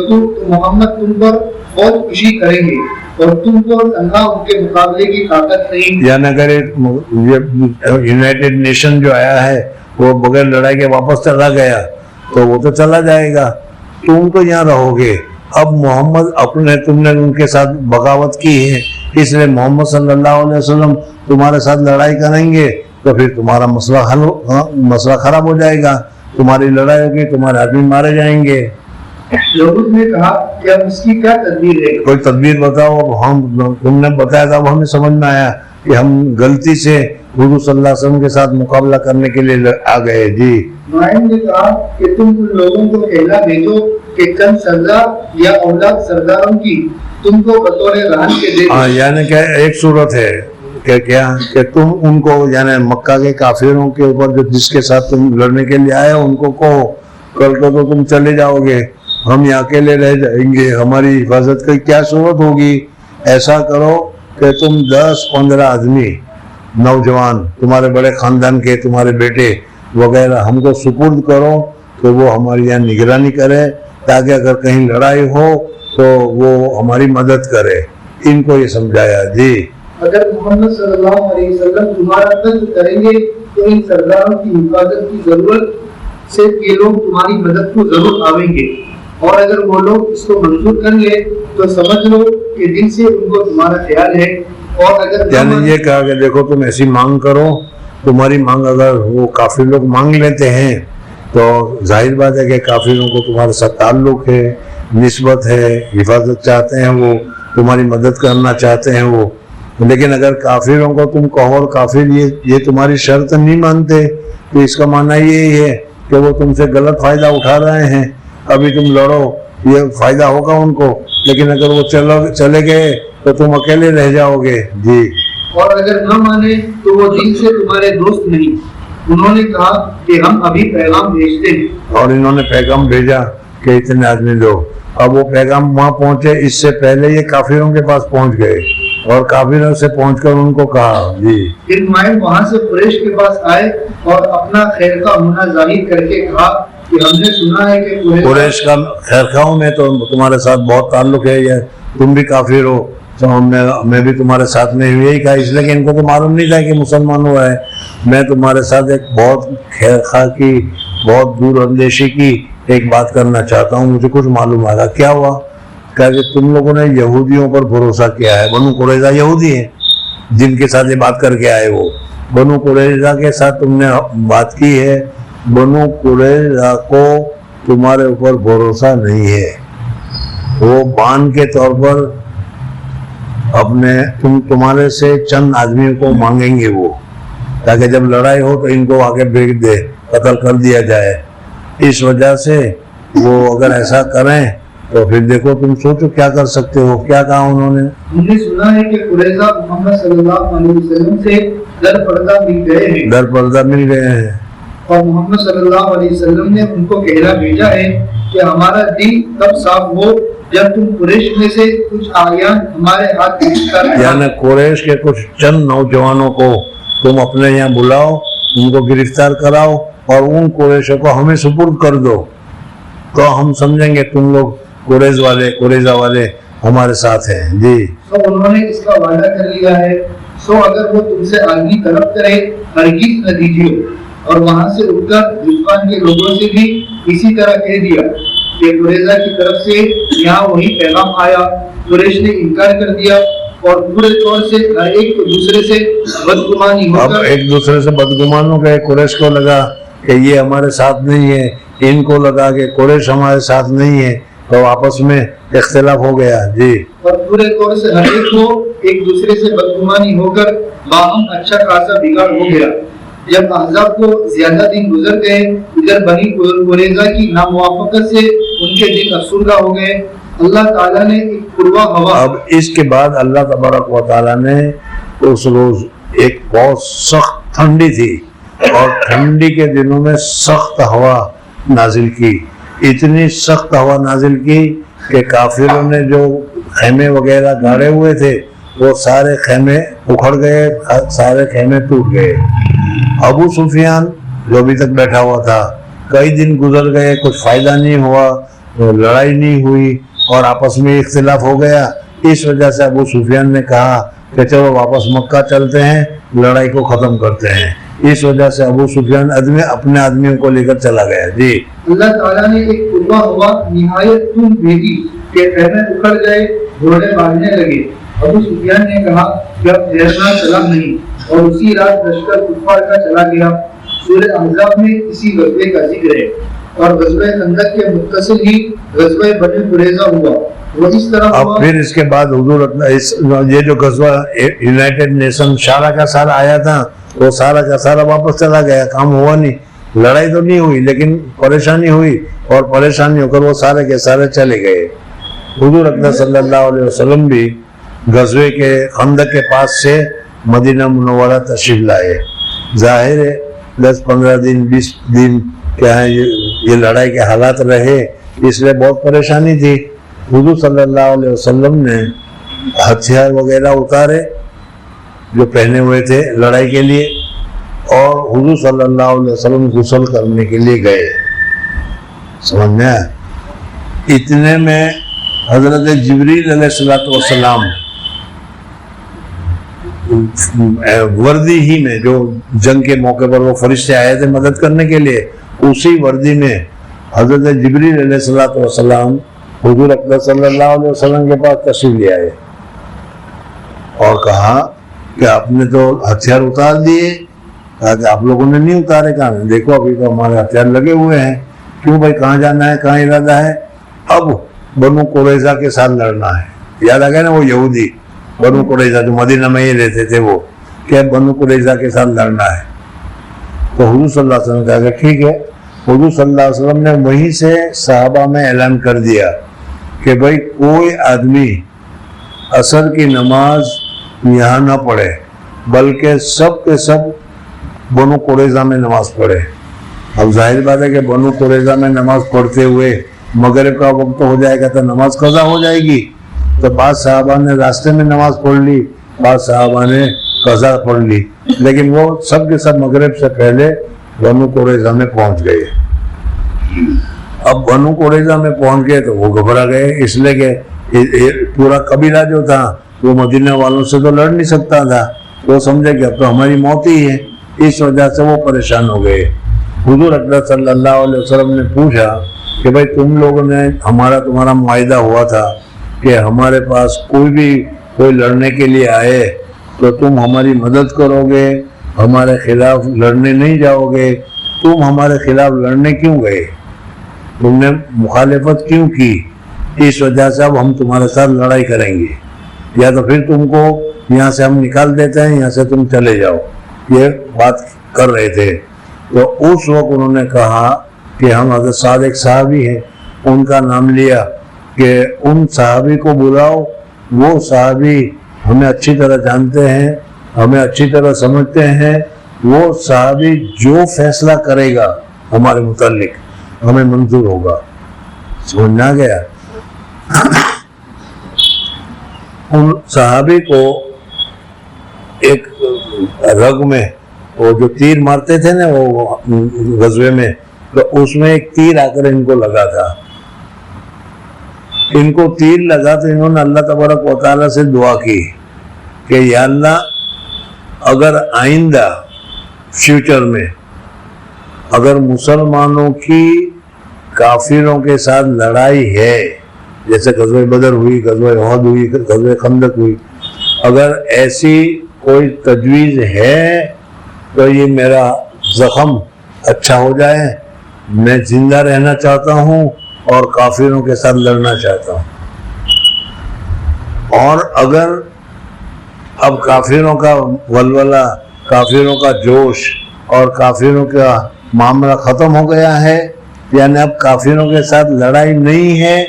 A: تو محمد تم پر بہت خوشی کریں گے اور تم کو تنہا ان کے مقابلے کی طاقت نہیں.
B: یعنی اگر یونائٹڈ نیشن جو آیا ہے وہ بغیر لڑائی کے واپس چلا گیا تو وہ تو چلا جائے گا, تم تو یہاں رہو گے. اب محمد تم نے ان کے ساتھ بغاوت کی ہے, اس لیے محمد صلی اللہ علیہ وسلم تمہارے ساتھ لڑائی کریں گے تو پھر تمہارا مسئلہ خراب ہو جائے گا, تمہاری لڑائی ہوگی, تمہارے آدمی مارے جائیں گے.
A: لوگوں نے کہا کہ اب اس کی کیا تدبیر ہے؟
B: کوئی تدبیر بتاؤ. تم نے بتایا تھا, ہمیں سمجھ میں آیا کہ ہم غلطی سے حضور صلی اللہ علیہ وسلم کے ساتھ مقابلہ کرنے کے لیے آ گئے. جی
A: نعیم نے کہا کہ تم ان لوگوں کو کہنا بھیجو کہ چند سردار یا اولاد سرداروں کی تم کو بطور رہن کے دے.
B: یعنی کہ ایک صورت ہے کہ تم ان کو یعنی مکہ کے کافروں کے اوپر جو جس کے ساتھ تم لڑنے کے لیے آئے ان کو کہو کل کو تو تم چلے جاؤ گے, ہم یہاں اکیلے رہ جائیں گے, ہماری حفاظت کی کیا صورت ہوگی. ایسا کرو کہ تم 10-15 آدمی نوجوان تمہارے بڑے خاندان کے, تمہارے بیٹے وغیرہ ہم کو سپرد کرو کہ وہ ہماری یہاں نگرانی کرے تاکہ اگر کہیں لڑائی ہو تو وہ ہماری مدد کرے. ان کو یہ سمجھایا. جی
A: اگر محمد صلی اللہ علیہ وسلم تمہارا قتل کریں گے تو ان سرداروں کی حفاظت کی ضرورت سے یہ لوگ تمہاری مدد کو ضرور آویں گے, اور اگر وہ لوگ اس کو منظور کر لے تو سمجھ لو کہ دل سے ان کو تمہارا خیال ہے. اور اگر
B: یعنی یہ کہا کہ دیکھو تم ایسی مانگ کرو, تمہاری مانگ اگر وہ کافر لوگ مانگ لیتے ہیں تو ظاہر بات ہے کہ کافروں کو تمہارے ساتھ تعلق ہے, نسبت ہے, حفاظت چاہتے ہیں, وہ تمہاری مدد کرنا چاہتے ہیں وہ. لیکن اگر کافروں کو تم کہو اور کافر یہ تمہاری شرط نہیں مانتے تو اس کا معنی یہ ہے کہ کہ وہ تم سے غلط فائدہ اٹھا رہے ہیں, ابھی تم لڑو, یہ فائدہ ہوگا ان کو, لیکن اگر وہ چلے گئے تو تم اکیلے رہ جاؤ گے. جی.
A: اور اگر نہ مانے تو وہ دل سے تمہارے دوست نہیں. انہوں نے کہا کہ ہم ابھی پیغام بھیجتے ہیں,
B: اور انہوں نے پیغام بھیجا کہ اتنے آدمی دو. اب وہ پیغام وہاں پہنچے, اس سے پہلے یہ کافروں کے پاس پہنچ گئے اور کافروں سے پہنچ کر ان کو کہا. جی.
A: پھر نمائند وہاں سے قریش کے پاس آئے اور اپنا خیر کا ہونا ظاہر کر کے کہا کہ ہم نے سنا ہے کہ
B: قریش کا خیر خواہوں میں تو تمہارے ساتھ بہت تعلق ہے, یہ تم بھی کافر ہو, تو میں بھی تمہارے ساتھ میں یہی کہا, اس لیے کہ ان کو تو معلوم نہیں تھا کہ مسلمان ہوا ہے. میں تمہارے ساتھ ایک بہت خیر خواہ کی, بہت دور اندیشی کی ایک بات کرنا چاہتا ہوں, مجھے کچھ معلوم آ رہا. کیا ہوا؟ کہ تم لوگوں نے یہودیوں پر بھروسہ کیا ہے. بنو قریظہ یہودی ہیں جن کے ساتھ یہ بات کر کے آئے, وہ بنو قریظہ کے ساتھ تم نے بات کی ہے. بنو قریظہ کو تمہارے اوپر بھروسہ نہیں ہے, وہ بان کے طور پر تمہارے سے چند آدمیوں کو مانگیں گے وہ, تاکہ جب لڑائی ہو تو ان کو آگے بھیج دے, قتل کر دیا جائے. اس وجہ سے وہ اگر ایسا کریں تو پھر دیکھو تم سوچو کیا کر سکتے ہو. کیا کہا انہوں نے؟
A: ہم نے سنا ہے کہ قریظہ محمد صلی اللہ علیہ وسلم سے در پردہ مل گئے ہیں, اور محمد صلی اللہ علیہ وسلم نے ان کو کہلا بھیجا ہے کہ ہمارا دل تب صاف ہو جب تم قریش میں سے کچھ آیان ہمارے ہاتھ کر,
B: یعنی قریش کے کچھ چند نوجوانوں کو تم اپنے یہاں بلاؤ, ان کو گرفتار کراؤ اور ان قریشوں کو ہمیں سپرد کر دو, تو ہم سمجھیں گے تم لوگ قریظہ والے ہمارے ساتھ ہیں. جی.
A: تو انہوں نے اس کا وعدہ کر لیا ہے, سو اگر وہ تم سے آدمی طلب کرے ہرگز نہ دیجیے. اور وہاں سے اٹھ کر جوفان کے لوگوں سے بھی اسی طرح کہہ دیا کہ قریظہ کی طرف سے یہاں وہی پیغام آیا. قریش نے انکار کر دیا اور پورے طور سے ہر ایک کو دوسرے سے بدگمانی ہو کر,
B: اب ایک دوسرے سے بدگمان ہو گئے. قریش کو لگا کہ یہ ہمارے ساتھ نہیں ہے, ان کو لگا کہ قریش ہمارے ساتھ نہیں ہے, تو آپس میں اختلاف ہو گیا. جی. اور
A: پورے طور سے ہر ایک کو ایک دوسرے سے بدگمانی ہو کر باہم اچھا خاصا بگاڑ ہو گیا. جب احزاب کو زیادہ دن گزر گئے, ادھر بنی قریظہ کی ناموافقت سے ان کے دل افسردہ ہو گئے. اللہ تعالیٰ نے ایک پروا ہوا, اب
B: اس کے بعد اللہ تبارک و تعالیٰ نے اس روز ایک بہت سخت ٹھنڈی تھی, اور ٹھنڈی کے دنوں میں سخت ہوا نازل کی. اتنی سخت ہوا نازل کی کہ کافروں نے جو خیمے وغیرہ گاڑے ہوئے تھے وہ سارے خیمے اکھڑ گئے, سارے خیمے ٹوٹ گئے. ابو سفیان جو ابھی تک بیٹھا ہوا تھا, کئی دن گزر گئے, کچھ فائدہ نہیں ہوا, لڑائی نہیں ہوئی اور آپس میں اختلاف ہو گیا. اس وجہ سے ابو سفیان نے کہا کہ چلو واپس مکہ چلتے ہیں, لڑائی کو ختم کرتے ہیں. اس وجہ سے ابو سفیان اپنے آدمیوں کو لے کر چلا گیا. جی.
A: اللہ تعالیٰ نے ایک پروا ہوا نہایت تون بھیجی کہ خیمے اکھڑ گئے, گھوڑے بھاگنے لگے. ابو سفیان نے کہا کہ اب ٹھہرنا چلا نہیں, اور اسی رات لشکر کفار کا چلا گیا. سورہ احزاب میں اسی غزوے کا ذکر ہے, اور غزوہ خندق کے متصل ہی غزوہ بنی قریظہ ہوا. وہ اس طرح
B: اب پھر اس کے بعد حضور یہ جو غزوہ یونائٹڈ نیشن سارا کا سارا آیا تھا, وہ سارا کا سارا واپس چلا گیا, کام ہوا نہیں. لڑائی تو نہیں ہوئی لیکن پریشانی ہوئی, اور پریشانی ہو کر وہ سارے کے سارے چلے گئے. حضور اکرم صلی اللہ علیہ وسلم بھی غزوے کے خندق کے پاس سے مدینہ منورہ تشریف لائے. ظاہر ہے 10-15 دن 20 دن کیا ہے یہ لڑائی کے حالات رہے, اس لیے بہت پریشانی تھی. حضور صلی اللہ علیہ وسلم نے ہتھیار وغیرہ اتارے جو پہنے ہوئے تھے لڑائی کے لیے, اور حضور صلی اللہ علیہ وسلم غسل کرنے کے لیے گئے. سمجھ میں آیا؟ اتنے میں حضرت جبریل علیہ السلام وردی ہی میں, جو جنگ کے موقع پر وہ فرشتے آئے تھے مدد کرنے کے لیے, اسی وردی میں حضرت جبریل علیہ السلام حضور اکرم صلی اللہ علیہ وسلم کے پاس تشریف لے آئے اور کہا کہ آپ نے تو ہتھیار اتار دیے. کہا کہ آپ لوگوں نے نہیں اتارے. کہا دیکھو ابھی تو ہمارے ہتھیار لگے ہوئے ہیں. کیوں بھائی, کہاں جانا ہے, کہاں ارادہ ہے؟ اب بنو قریظہ کے ساتھ لڑنا ہے. یاد آ گیا نا وہ یہودی بنو قریظہ جو مدینہ میں ہی رہتے تھے, وہ کہ بنو قریظہ کے ساتھ لڑنا ہے. تو حضور صلی اللہ علیہ وسلم نے کہا کہ ٹھیک ہے, حضور صلی اللہ علیہ وسلم نے وہیں سے صحابہ میں اعلان کر دیا کہ بھائی کوئی آدمی عصر کی نماز یہاں نہ پڑھے، بلکہ سب کے سب بنو قریظہ میں نماز پڑھے۔ اب ظاہر بات ہے کہ بنو قریظہ میں نماز پڑھتے ہوئے مغرب کا وقت ہو جائے گا تو نماز قضا ہو جائے گی، تو بعض صحابہ نے راستے میں نماز پڑھ لی، بعض صحابہ نے قضا پڑھ لی، لیکن وہ سب کے سب مغرب سے پہلے بنو قریظہ میں پہنچ گئے۔ اب بنو قریظہ میں پہنچ گئے تو وہ گھبرا گئے، اس لیے کہ پورا قبیلہ جو تھا وہ مدینہ والوں سے تو لڑ نہیں سکتا تھا، وہ سمجھے کہ اب تو ہماری موت ہی ہے، اس وجہ سے وہ پریشان ہو گئے۔ حضور اکرم صلی اللہ علیہ وسلم نے پوچھا کہ بھائی تم لوگوں نے تمہارا معاہدہ ہوا تھا کہ ہمارے پاس کوئی لڑنے کے لیے آئے تو تم ہماری مدد کرو گے، ہمارے خلاف لڑنے نہیں جاؤ گے، تم ہمارے خلاف لڑنے کیوں گئے؟ تم نے مخالفت کیوں کی؟ اس وجہ سے اب ہم تمہارے ساتھ لڑائی کریں گے، یا تو پھر تم کو یہاں سے ہم نکال دیتے ہیں، یہاں سے تم چلے جاؤ۔ یہ بات کر رہے تھے تو اس وقت انہوں نے کہا کہ ہم حضرت سعد ایک صحابی ہیں، ان کا نام لیا کہ ان صحابی کو بلاؤ، وہ صحابی ہمیں اچھی طرح جانتے ہیں، ہمیں اچھی طرح سمجھتے ہیں، وہ صحابی جو فیصلہ کرے گا ہمارے متعلق ہمیں منظور ہوگا۔ سمجھنا گیا؟ ان صحابی کو ایک رگ میں وہ جو تیر مارتے تھے نا وہ غزوے میں، تو اس میں ایک تیر آ کر ان کو لگا تھا۔ ان کو تیر لگا تو انہوں نے اللہ تبارک و تعالیٰ سے دعا کی کہ یا اللہ اگر آئندہ فیوچر میں اگر مسلمانوں کی کافروں کے ساتھ لڑائی ہے، جیسے غزوہ بدر ہوئی، غزوہ احد ہوئی، غزوہ خندق ہوئی، اگر ایسی کوئی تجویز ہے تو یہ میرا زخم اچھا ہو جائے، میں زندہ رہنا چاہتا ہوں اور کافروں کے ساتھ لڑنا چاہتا ہوں۔ اور اگر اب کافروں کا ولولہ، کافروں کا جوش اور کافروں کا معاملہ ختم ہو گیا ہے، یعنی اب کافروں کے ساتھ لڑائی نہیں ہے،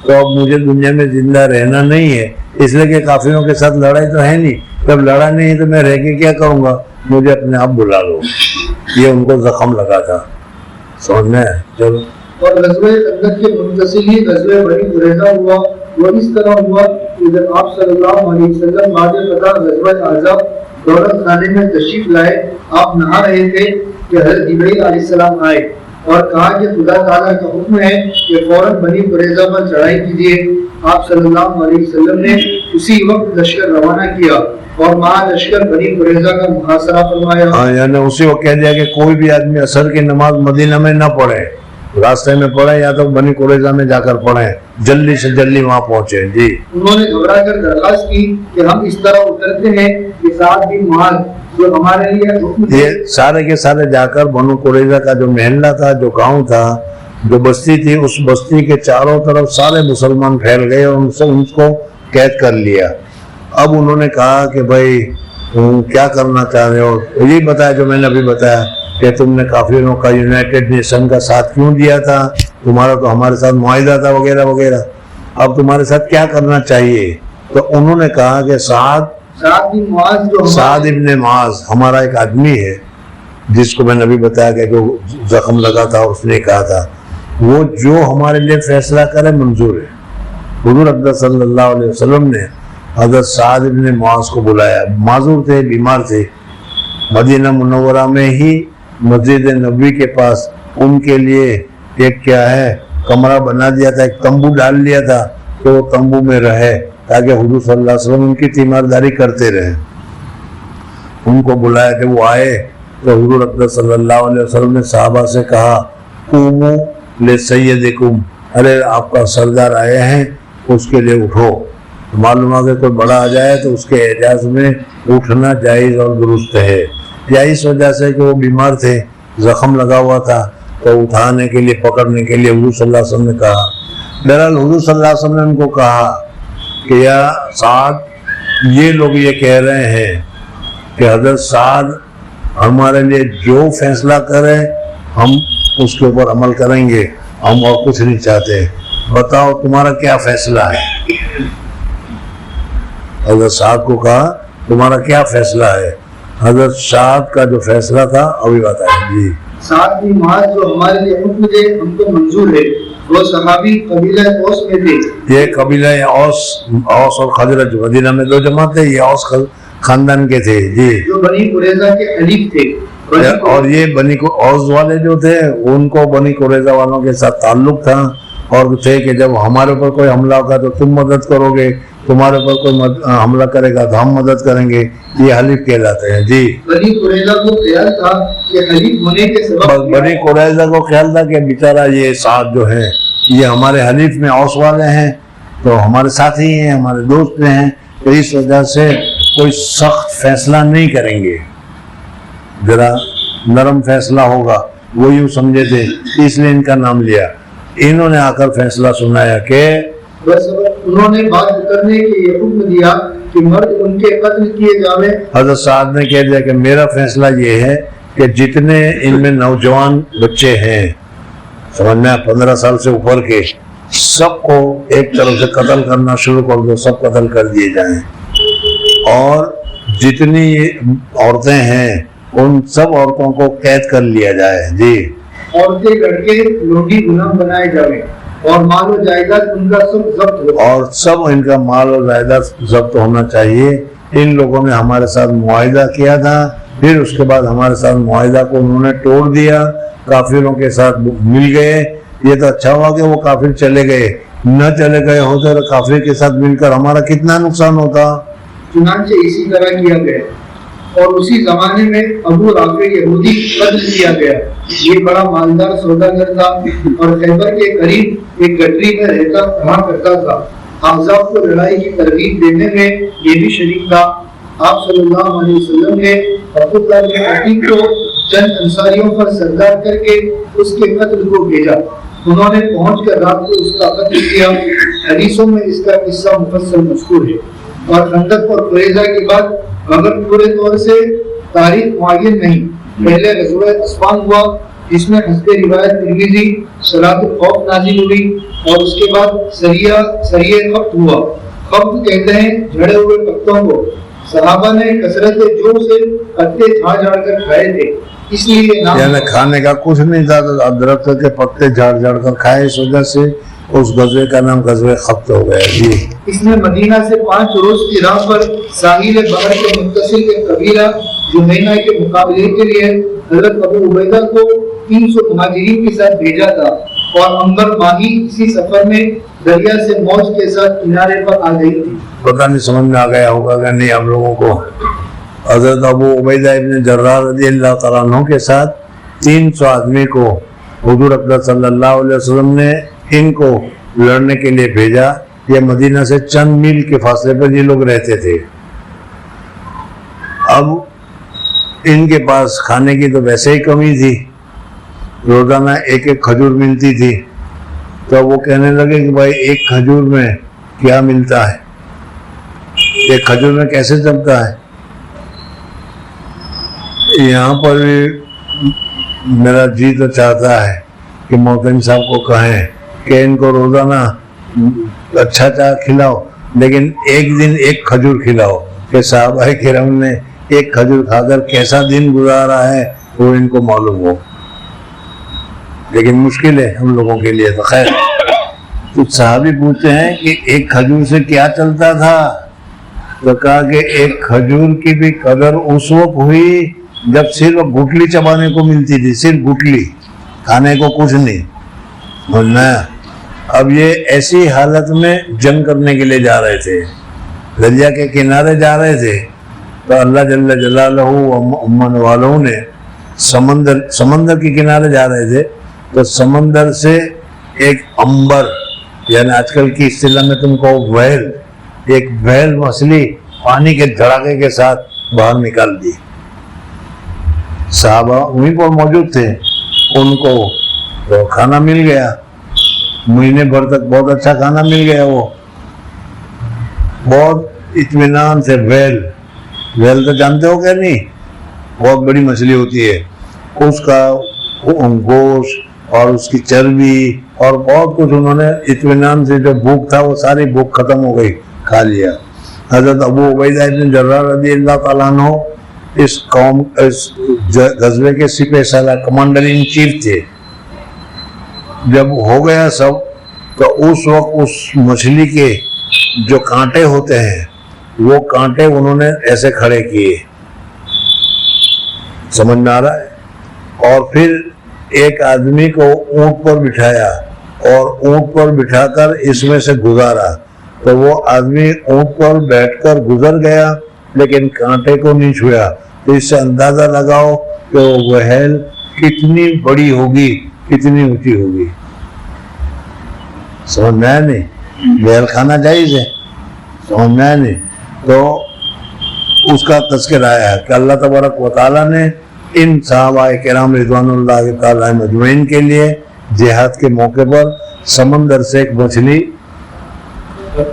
B: تو اب مجھے دنیا میں زندہ رہنا نہیں ہے، اس لیے کہ کافروں کے ساتھ لڑائی تو ہے نہیں، جب لڑا نہیں ہے تو میں رہ کے کیا کروں گا، مجھے اپنے آپ بلا لو۔ یہ ان کو زخم لگا تھا، سمجھنا ہے؟ چلو۔
A: اور غزوہ خندق کے منتظر ہی غزوہ بنی قریظہ ہوا، وہ اس طرح ہوا کہ جب آپ صلی اللہ علیہ وسلم بعد فتح غزوہ احزاب دولت خانے میں تشریف لائے، آپ نہا رہے تھے کہ حضرت جبرائیل علیہ السلام آئے اور کہا کہ خدا تعالیٰ کا حکم ہے کہ فوراً بنی قریظہ پر چڑھائی کیجیے۔ آپ صلی اللہ علیہ وسلم نے اسی وقت لشکر روانہ کیا اور مہا لشکر بنی قریظہ کا محاصرہ فرمایا۔
B: یعنی اسی وقت کہہ دیا کہ کوئی بھی آدمی عصر کی نماز مدینہ میں نہ پڑھے، راستے میں پڑھے یا تو بنی قریظہ میں جا کر پڑھیں، جلدی سے جلدی وہاں پہنچے۔ جی
A: انہوں نے گھبرا کر درخواست کی کہ ہم اس طرح اترتے ہیں کہ ساتھ بھی معاذ جو ہمارے لیے حکم تھے،
B: یہ سارے کے سارے جا کر بنو قریظہ کا جو محلہ تھا، جو گاؤں تھا، جو بستی تھی، اس بستی کے چاروں طرف سارے مسلمان پھیل گئے اور ان کو قید کر لیا۔ اب انہوں نے کہا کہ بھائی کیا کرنا چاہ رہے ہو؟ یہی بتایا جو میں نے ابھی بتایا کہ تم نے کافروں کا یونائٹڈ نیشن کا ساتھ کیوں دیا تھا، تمہارا تو ہمارے ساتھ معاہدہ تھا وغیرہ وغیرہ، اب تمہارے ساتھ کیا کرنا چاہیے؟ تو انہوں نے کہا کہ سعد ابن معاذ ہمارا ایک آدمی ہے جس کو میں نے ابھی بتایا کہ جو زخم لگا تھا، اس نے کہا تھا وہ جو ہمارے لیے فیصلہ کرے منظور ہے۔ حضور اکرم صلی اللہ علیہ وسلم نے حضرت سعد ابن معاذ کو بلایا، معذور تھے، بیمار تھے، مدینہ منورہ میں ہی مسجد نبوی کے پاس ان کے لیے ایک کیا ہے کمرہ بنا دیا تھا، ایک تمبو ڈال لیا تھا کہ وہ تمبو میں رہے تاکہ حضور صلی اللہ علیہ وسلم ان کی تیمارداری کرتے رہے۔ ان کو بلایا کہ وہ آئے تو حضور اکرم صلی اللہ علیہ وسلم نے صحابہ سے کہا قوموا لسیدکم، ارے آپ کا سردار آئے ہیں، اس کے لیے اٹھو۔ معلوم ہے کہ کوئی بڑا آ جائے تو اس کے اعجاز میں اٹھنا جائز اور درست ہے، یا اس وجہ سے کہ وہ بیمار تھے، زخم لگا ہوا تھا، تو اٹھانے کے لیے پکڑنے کے لیے حضور صلی اللہ علیہ وسلم نے کہا۔ بہرحال حضور صلی اللہ علیہ وسلم نے ان کو کہا کہ یا سعد، یہ لوگ یہ کہہ رہے ہیں کہ حضرت سعد ہمارے لیے جو فیصلہ کرے ہم اس کے اوپر عمل کریں گے، ہم اور کچھ نہیں چاہتے. بتاؤ تمہارا کیا فیصلہ ہے؟ حضرت سعد کو کہا تمہارا کیا فیصلہ ہے؟ حضرت سعد کا جو فیصلہ تھا ابھی بتائیں. جی
A: سعد بن معاذ جو ہمارے لیے حکم دے ہم کو منظور ہے. وہ صحابی قبیلہ اوس میں تھے. یہ
B: قبیلہ اوس اور خزرج مدینہ میں دو جماعت تھے. یہ اوس خاندان کے تھے. جی
A: جو بنی قریظہ کے حلیف تھے.
B: اور یہ بنی اوس والے جو تھے ان کو بنی قریظہ والوں کے ساتھ تعلق تھا اور تھے کہ جب ہمارے اوپر کوئی حملہ ہوگا تو تم مدد کرو گے، تمہارے اوپر کوئی حملہ کرے گا تو ہم مدد کریں گے. یہ حلیف کہلاتے ہیں. جی
A: بنی قریظہ کو خیال تھا کہ حلیف ہونے کے سبب
B: بنی قریظہ کو خیال تھا کہ بیچارہ یہ سعد جو ہے یہ ہمارے حلیف میں اوس والے ہیں تو ہمارے ساتھی ہیں، ہمارے دوست ہیں، تو اس وجہ سے کوئی سخت فیصلہ نہیں کریں گے، ذرا نرم فیصلہ ہوگا. وہ یوں سمجھے تھے اس لیے ان کا نام لیا. انہوں نے آ کر فیصلہ سنایا کہ
A: بس انہوں نے بات کرنے کے یہ حکم دیا کہ مرد ان کے قتل کیے جاویں.
B: حضرت سعد نے کہہ دیا کہ میرا فیصلہ یہ ہے کہ جتنے ان میں نوجوان بچے ہیں سمجھنا 15 سال سے اوپر کے سب کو ایک طرف سے قتل کرنا شروع کر دو، سب قتل کر دیے جائیں. اور جتنی عورتیں ہیں ان سب عورتوں کو قید کر لیا جائے. جی
A: عورتیں لڑکے لونڈی غلام بنائے جائیں اور مال و جائیداد ان کا سب ضبط ہو.
B: اور سب ان کا مال و جائیداد ضبط ہونا چاہیے. ان لوگوں نے ہمارے ساتھ معاہدہ کیا تھا، پھر اس کے بعد ہمارے ساتھ معاہدہ کو انہوں نے توڑ دیا، کافروں کے ساتھ مل گئے. یہ تو اچھا ہوا کہ وہ کافر چلے گئے، نہ چلے گئے ہوتے تو کافر کے ساتھ مل کر ہمارا کتنا نقصان ہوتا.
A: چنانچہ اسی طرح کیا گیا اور اسی زمانے میں ابو رافع یہودی قتل کیا گیا. یہ بڑا مالدار سوداگر تھا اور خیبر کے قریب ایک گٹری میں رہا کرتا تھا. احزاب کو لڑائی کی ترغیب دینے میں یہ بھی شریک تھا. آپ صلی اللہ علیہ وسلم نے ابو طالب عتیق کو چند انصاریوں پر سردار کر کے اس کے قتل کو بھیجا. انہوں نے پہنچ کر رات کو اس کا قتل کیا. حدیثوں میں اس کا قصہ مفصل مذکور ہے. اور خندق اور قریظہ کے بعد مگر پورے طور سے تاریخ معین نہیں. پہلے غزوہ عصفان ہوا جس میں حسب روایت ترمذی صلاۃ الخوف نازل ہوئی اور اس کے بعد سریہ خبط ہوا. خبط کہتے ہیں جھڑے ہوئے پتوں کو. صحابہ نے کثرت جو سے پتے جھاڑ جھاڑ کر کھائے تھے، اس لیے
B: یعنی کھانے کا کچھ نہیں تھا تو درخت کے پتے جھاڑ جھاڑ کر کھائے، اس وجہ سے اس غزوے کا نام غزوہ خبط ہو گیا. جی
A: اس میں مدینہ سے 5 روز کی راہ پر ساحل بحر کے متصل ایک قبیلہ جمینہ کے مقابلے کے لیے حضرت ابو عبیدہ کو 300 مہاجرین کے ساتھ بھیجا تھا اور عنبر ماہی اسی سفر میں دریا سے موج کے ساتھ کنارے پر آ گئی تھی.
B: پتہ نہیں سمجھ میں آ گیا ہوگا کہ نہیں ہم لوگوں کو. حضرت ابو عبیدہ ابن جراح رضی اللہ تعالیٰ عنہ کے ساتھ 300 آدمی کو حضور اقدس صلی اللہ علیہ وسلم نے ان کو لڑنے کے لیے بھیجا. یہ مدینہ سے چند میل کے فاصلے پر یہ لوگ رہتے تھے. اب ان کے پاس کھانے کی تو ویسے ہی کمی تھی، روزانہ ایک ایک کھجور ملتی تھی. تو وہ کہنے لگے کہ بھائی ایک کھجور میں کیا ملتا ہے، ایک کھجور میں کیسے چلتا ہے. یہاں پر میرا جی تو چاہتا ہے کہ محترم صاحب کو کہیں کہ ان کو روزانہ اچھا کھلاؤ لیکن ایک دن ایک کھجور کھلاؤ، کہ صحابہ کرام نے ایک کھجور کھا کر کیسا دن گزارا ہے وہ ان کو معلوم ہو. لیکن مشکل ہے ہم لوگوں کے لیے. تو خیر کچھ صحابی پوچھتے ہیں کہ ایک کھجور سے کیا چلتا تھا، تو کہا کہ ایک کھجور کی بھی قدر اس وقت ہوئی جب صرف گٹلی چبانے کو ملتی تھی، صرف گٹلی، کھانے کو کچھ نہیں. اب یہ ایسی حالت میں جنگ کرنے کے لیے جا رہے تھے، دریا کے کنارے جا رہے تھے، تو اللہ جل جلالہ امن والوں نے سمندر کے کنارے جا رہے تھے تو سمندر سے ایک عنبر، یعنی آج کل کی اصطلاح میں تم کو ویل، ایک ویل مچھلی پانی کے دھڑاکے کے ساتھ باہر نکال دی. صحابہ وہیں پر موجود تھے، ان کو تو کھانا مل گیا، مہینے بھر تک بہت اچھا کھانا مل گیا. وہ بہت اطمینان سے ویل تو جانتے ہو کہ نہیں، بہت بڑی مچھلی ہوتی ہے، اس کا گوشت اور اس کی چربی اور بہت کچھ انہوں نے اطمینان سے، جو بھوک تھا وہ ساری بھوک ختم ہو گئی، کھا لیا۔ حضرت ابو عبیدہ بن جراح رضی اللہ تعالیٰ عنہ اس غزوے کے سپہ سالار، کمانڈر ان چیف تھے۔ جب ہو گیا سب تو اس وقت اس مچھلی کے جو کانٹے ہوتے ہیں وہ کانٹے انہوں نے ایسے کھڑے کیے، سمجھ میں آ رہا ہے، اور پھر ایک آدمی کو اونٹ پر بٹھایا اور اونٹ پر بٹھا کر اس میں سے گزارا، تو وہ آدمی اونٹ پر بیٹھ کر گزر گیا لیکن کانٹے کو نہیں چھویا۔ تو اس سے اندازہ لگاؤ کہ وہ وہیل کتنی بڑی ہوگی، کتنی اونچی ہوگی۔ سمجھ میں آیا نہیں؟ وہیل کھانا جائز ہے، سمجھ میں آیا نہیں؟ تو اس کا تذکر آیا کہ اللہ تبارک و تعالیٰ نے ان صحابہ کرام رضوان اللہ تعالیٰ مجمعین کے لیے جہاد کے موقع پر سمندر سے ایک مچھلی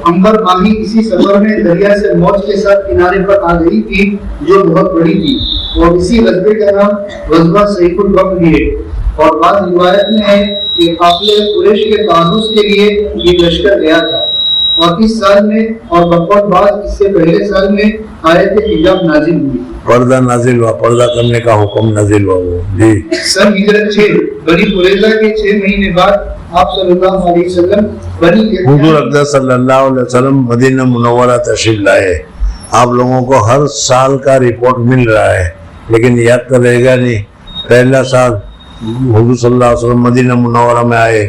A: امبر ماہی اسی سفر میں دریا سے موج کے ساتھ کنارے پر آ گئی تھی جو بہت بڑی تھی، اور اسی غزوے کا نام غزوہ سیف البحر بھی ہے۔ اور بعض روایت میں ہے کہ قافلے قریش کے تحفظ کے لیے یہ لشکر گیا تھا، اور اس سال میں اور بقول بعض اس سے پہلے سال میں آیت حجاب نازل ہوئی،
B: پردہ نازل ہوا، پردہ کرنے کا حکم نازل ہوا وہ جی۔
A: سن ہجرت 6 بنی قریظہ کے 6 مہینے بعد آپ صلی اللہ علیہ وسلم
B: حضور اقدس صلی اللہ علیہ وسلم مدینہ منورہ تشریف لائے۔ آپ لوگوں کو ہر سال کا رپورٹ مل رہا ہے لیکن یاد تو رہے گا نہیں۔ پہلا سال حضور صلی اللہ علیہ وسلم مدینہ منورہ میں آئے،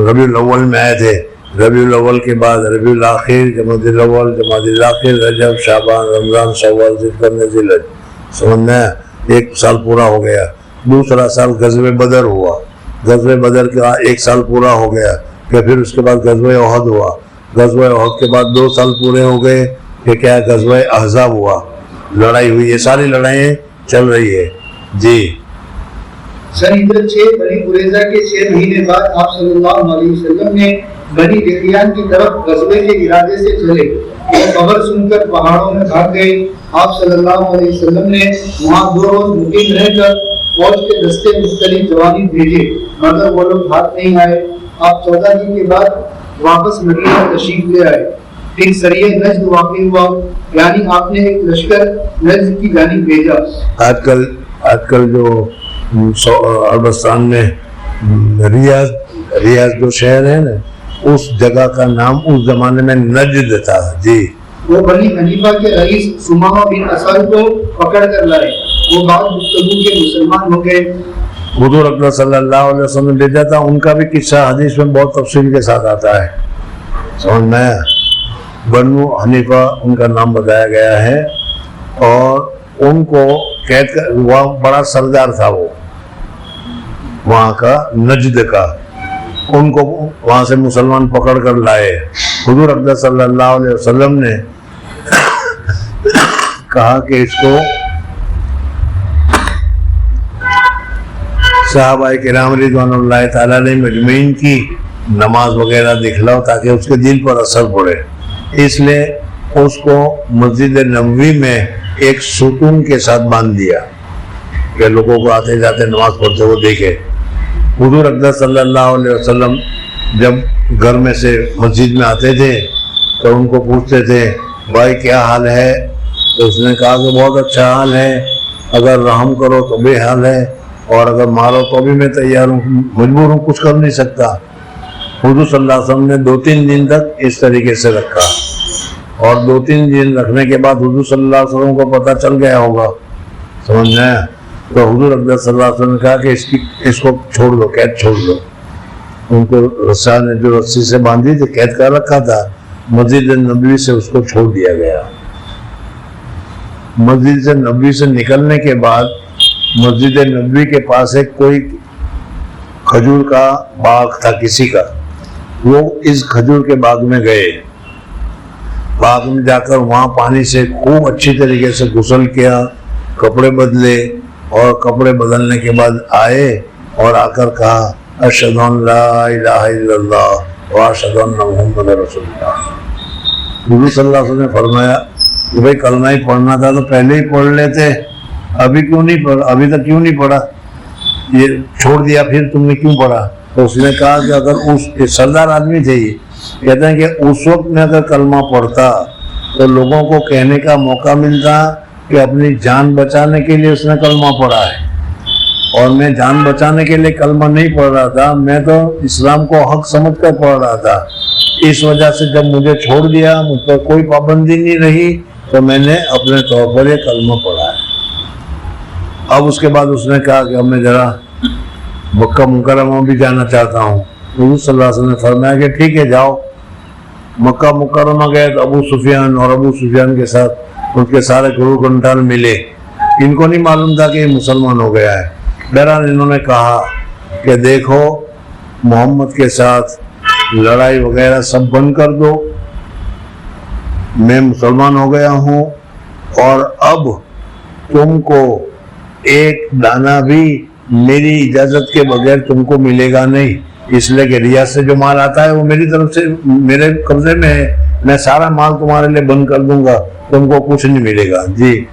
B: ربیع الاول میں آئے تھے، ربیع الاول کے بعد ربیع الاخر، جمادی الاول، جمادی الاخر، رجب، شعبان، رمضان، شوال، ذوالقعدہ، ذوالحج، سمجھنا ایک سال پورا ہو گیا۔ دوسرا سال غزوہ بدر ہوا، غزوہ بدر کا 1 سال پورا ہو گیا، پھر اس کے بعد غزوہ احد ہوا، غزوہ احد کے بعد 2 سال پورے ہو گئے، پھر کیا غزوہ احزاب ہوا، لڑائی ہوئی، یہ ساری لڑائیں چل رہی ہے جی۔
A: سن ہجرت 6 بنی قریظہ کے 6 مہینے بعد آپ صلی اللہ علیہ وسلم نے بنی دحیان کی طرف غزوے کے ارادے سے چلے، وہ خبر سن کر پہاڑوں میں بھاگ گئے۔ آپ صلی اللہ علیہ وسلم نے وہاں 2 روز مقیم رہ کر فوج کے دستے مختلف جوانی بھیجے مگر وہ لوگ ہاتھ نہیں آئے۔ آپ 14 دن کے بعد واپس مدینہ تشریف لے آئے۔ پھر سریہ نجد واقع ہوا، یعنی آپ نے ایک لشکر نجد کی جانب بھیجا۔
B: آج کل جو عربستان میں ریاض جو شہر ہے نا، اس جگہ کا نام اس زمانے میں نجد تھا جی۔
A: وہ بنی حنیفہ کے رئیس سمامہ بن اسد کو پکڑ کر لائے، وہ بعد گفتگو کے مسلمان ہو گئے۔
B: حضور اکرم صلی اللہ علیہ وسلم نے بھیجا تھا، ان کا بھی قصہ حدیث میں بہت تفصیل کے ساتھ آتا ہے، سمجھ میں آیا؟ بنو حنیفہ ان کا نام بتایا گیا ہے، اور ان کو قید کر، وہاں بڑا سردار تھا وہ وہاں کا نجد کا، ان کو وہاں سے مسلمان پکڑ کر لائے۔ حضور اکرم صلی اللہ علیہ وسلم نے کہا کہ اس کو صحابہ کرام رضوان اللہ تعالیٰ نے مجمعین کی نماز وغیرہ دکھلاؤ تاکہ اس کے دل پر اثر پڑے، اس لیے اس کو مسجد نبوی میں ایک ستون کے ساتھ باندھ دیا کہ لوگوں کو آتے جاتے نماز پڑھتے وہ دیکھے۔ حضور اقدس صلی اللہ علیہ وسلم جب گھر میں سے مسجد میں آتے تھے تو ان کو پوچھتے تھے بھائی کیا حال ہے، تو اس نے کہا کہ بہت اچھا حال ہے، اگر رحم کرو تو بے حال ہے، اور اگر مارو تو بھی میں تیار ہوں، مجبور ہوں، کچھ کر نہیں سکتا۔ حضور صلی اللہ علیہ وسلم نے 2-3 دن تک اس طریقے سے رکھا، اور 2-3 دن رکھنے کے بعد حضور صلی اللہ علیہ وسلم کو پتہ چل گیا ہوگا، سمجھنا ہے؟ تو حضور اقدس صلی اللہ علیہ وسلم نے کہا کہ اس کو چھوڑ دو، قید چھوڑ دو۔ ان کو رسا نے جو رسی سے باندھی تھی، قید کر رکھا تھا، مسجد نبوی سے اس کو چھوڑ دیا گیا۔ مسجد نبوی سے نکلنے کے بعد مسجد نبوی کے پاس ایک کوئی کھجور کا باغ تھا کسی کا، وہ اس کھجور کے باغ میں گئے، باغ میں جا کر وہاں پانی سے خوب اچھی طریقے سے غسل کیا، کپڑے بدلے، اور کپڑے بدلنے کے بعد آئے اور آ کر کہا اشہد ان لا الہ الا اللہ واشہد ان محمد رسول اللہ۔ حضور صلی اللہ علیہ وسلم نے فرمایا کہ بھائی کلمہ ہی پڑھنا تھا تو پہلے ہی پڑھ لیتے، ابھی کیوں نہیں پڑھا، ابھی تک کیوں نہیں پڑھا؟ یہ چھوڑ دیا پھر تم نے کیوں پڑھا؟ تو اس نے کہا کہ اگر اس سردار آدمی تھے یہ کہتے ہیں کہ اس وقت میں اگر کلمہ پڑھتا تو لوگوں کو کہنے کا موقع ملتا کہ اپنی جان بچانے کے لیے اس نے کلمہ پڑھا ہے، اور میں جان بچانے کے لیے کلمہ نہیں پڑھ رہا تھا، میں تو اسلام کو حق سمجھ کر پڑھ رہا تھا، اس وجہ سے جب مجھے چھوڑ دیا، مجھ پر کوئی پابندی نہیں رہی، تو میں نے اپنے طور پر یہ کلمہ پڑھا ہے۔ اب اس کے بعد اس نے کہا کہ اب میں ذرا مکہ مکرمہ بھی جانا چاہتا ہوں۔ حضور صلی اللہ علیہ وسلم نے فرمایا کہ ٹھیک ہے جاؤ۔ مکہ مکرمہ گئے تو ابو سفیان کے ساتھ ان کے سارے گرو گھنٹال ملے، ان کو نہیں معلوم تھا کہ یہ مسلمان ہو گیا ہے۔ بہرحال انہوں نے کہا کہ دیکھو محمد کے ساتھ لڑائی وغیرہ سب بند کر دو، میں مسلمان ہو گیا ہوں، اور اب تم کو ایک دانہ بھی میری اجازت کے بغیر تم کو ملے گا نہیں، اس لیے کہ ریاض سے جو مال آتا ہے وہ میری طرف سے میرے قبضے میں ہے، میں سارا مال تمہارے لیے بند کر دوں گا، تم کو کچھ نہیں ملے گا۔ جی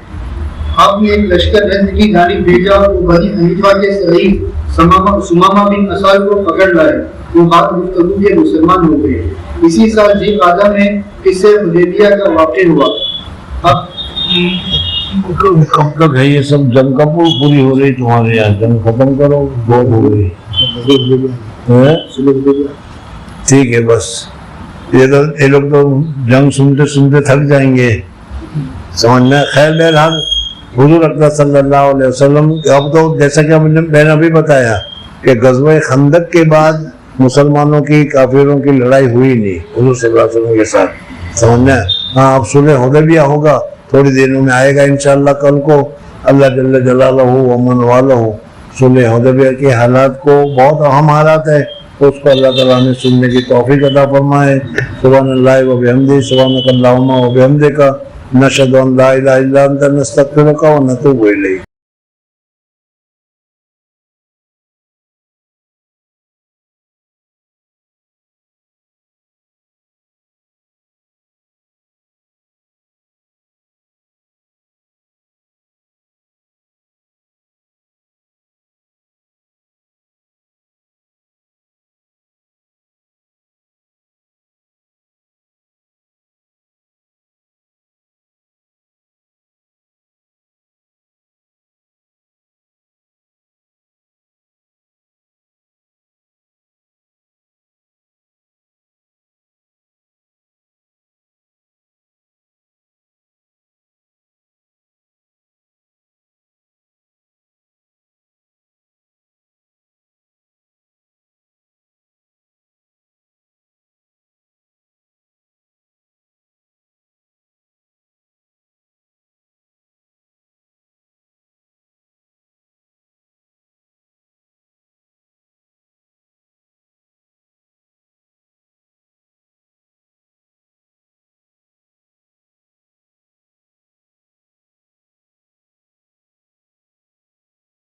A: آپ نے ایک لشکر ہند کی جانب بھیجا اور وہ بنی حنیفہ کے صحیح سمامہ بن اسال کو پکڑ لائے، وہ بات گفتگو کے مسلمان ہو گئے۔ اسی سال ذی قعدہ میں اس سے حدیبیہ کا واقع ہوا۔ اب
B: کب تک ہے یہ سب؟ جنگ کب پوری ہو رہی تمہارے یہاں؟ جنگ ختم کرو، بہت ہو گئی۔ ٹھیک ہے بس، یہ لوگ تو جنگ سنتے سنتے تھک جائیں گے، سمجھنا۔ خیر بہرحال حضور اکرم صلی اللہ علیہ وسلم اب تو جیسا کہ میں نے ابھی بتایا کہ غزوہ خندق کے بعد مسلمانوں کی کافروں کی لڑائی ہوئی نہیں حضور صلی اللہ علیہ وسلم کے ساتھ، سمجھنا۔ ہاں اب صلح حدیبیہ ہوگا، تھوڑی دنوں میں آئے گا انشاءاللہ۔ کل کو اللہ جل جلالہ ومن والہ صلح حدیبیہ کے حالات کو، بہت اہم حالات ہے، اس کو اللہ تعالیٰ نے سننے کی توفیق عطا فرمائے۔ سبحان اللہ و بحمدہ، سبحانک اللہم و بحمدک، نشہد ان لا الہ الا انت، نستغفرک و نتوب الیک۔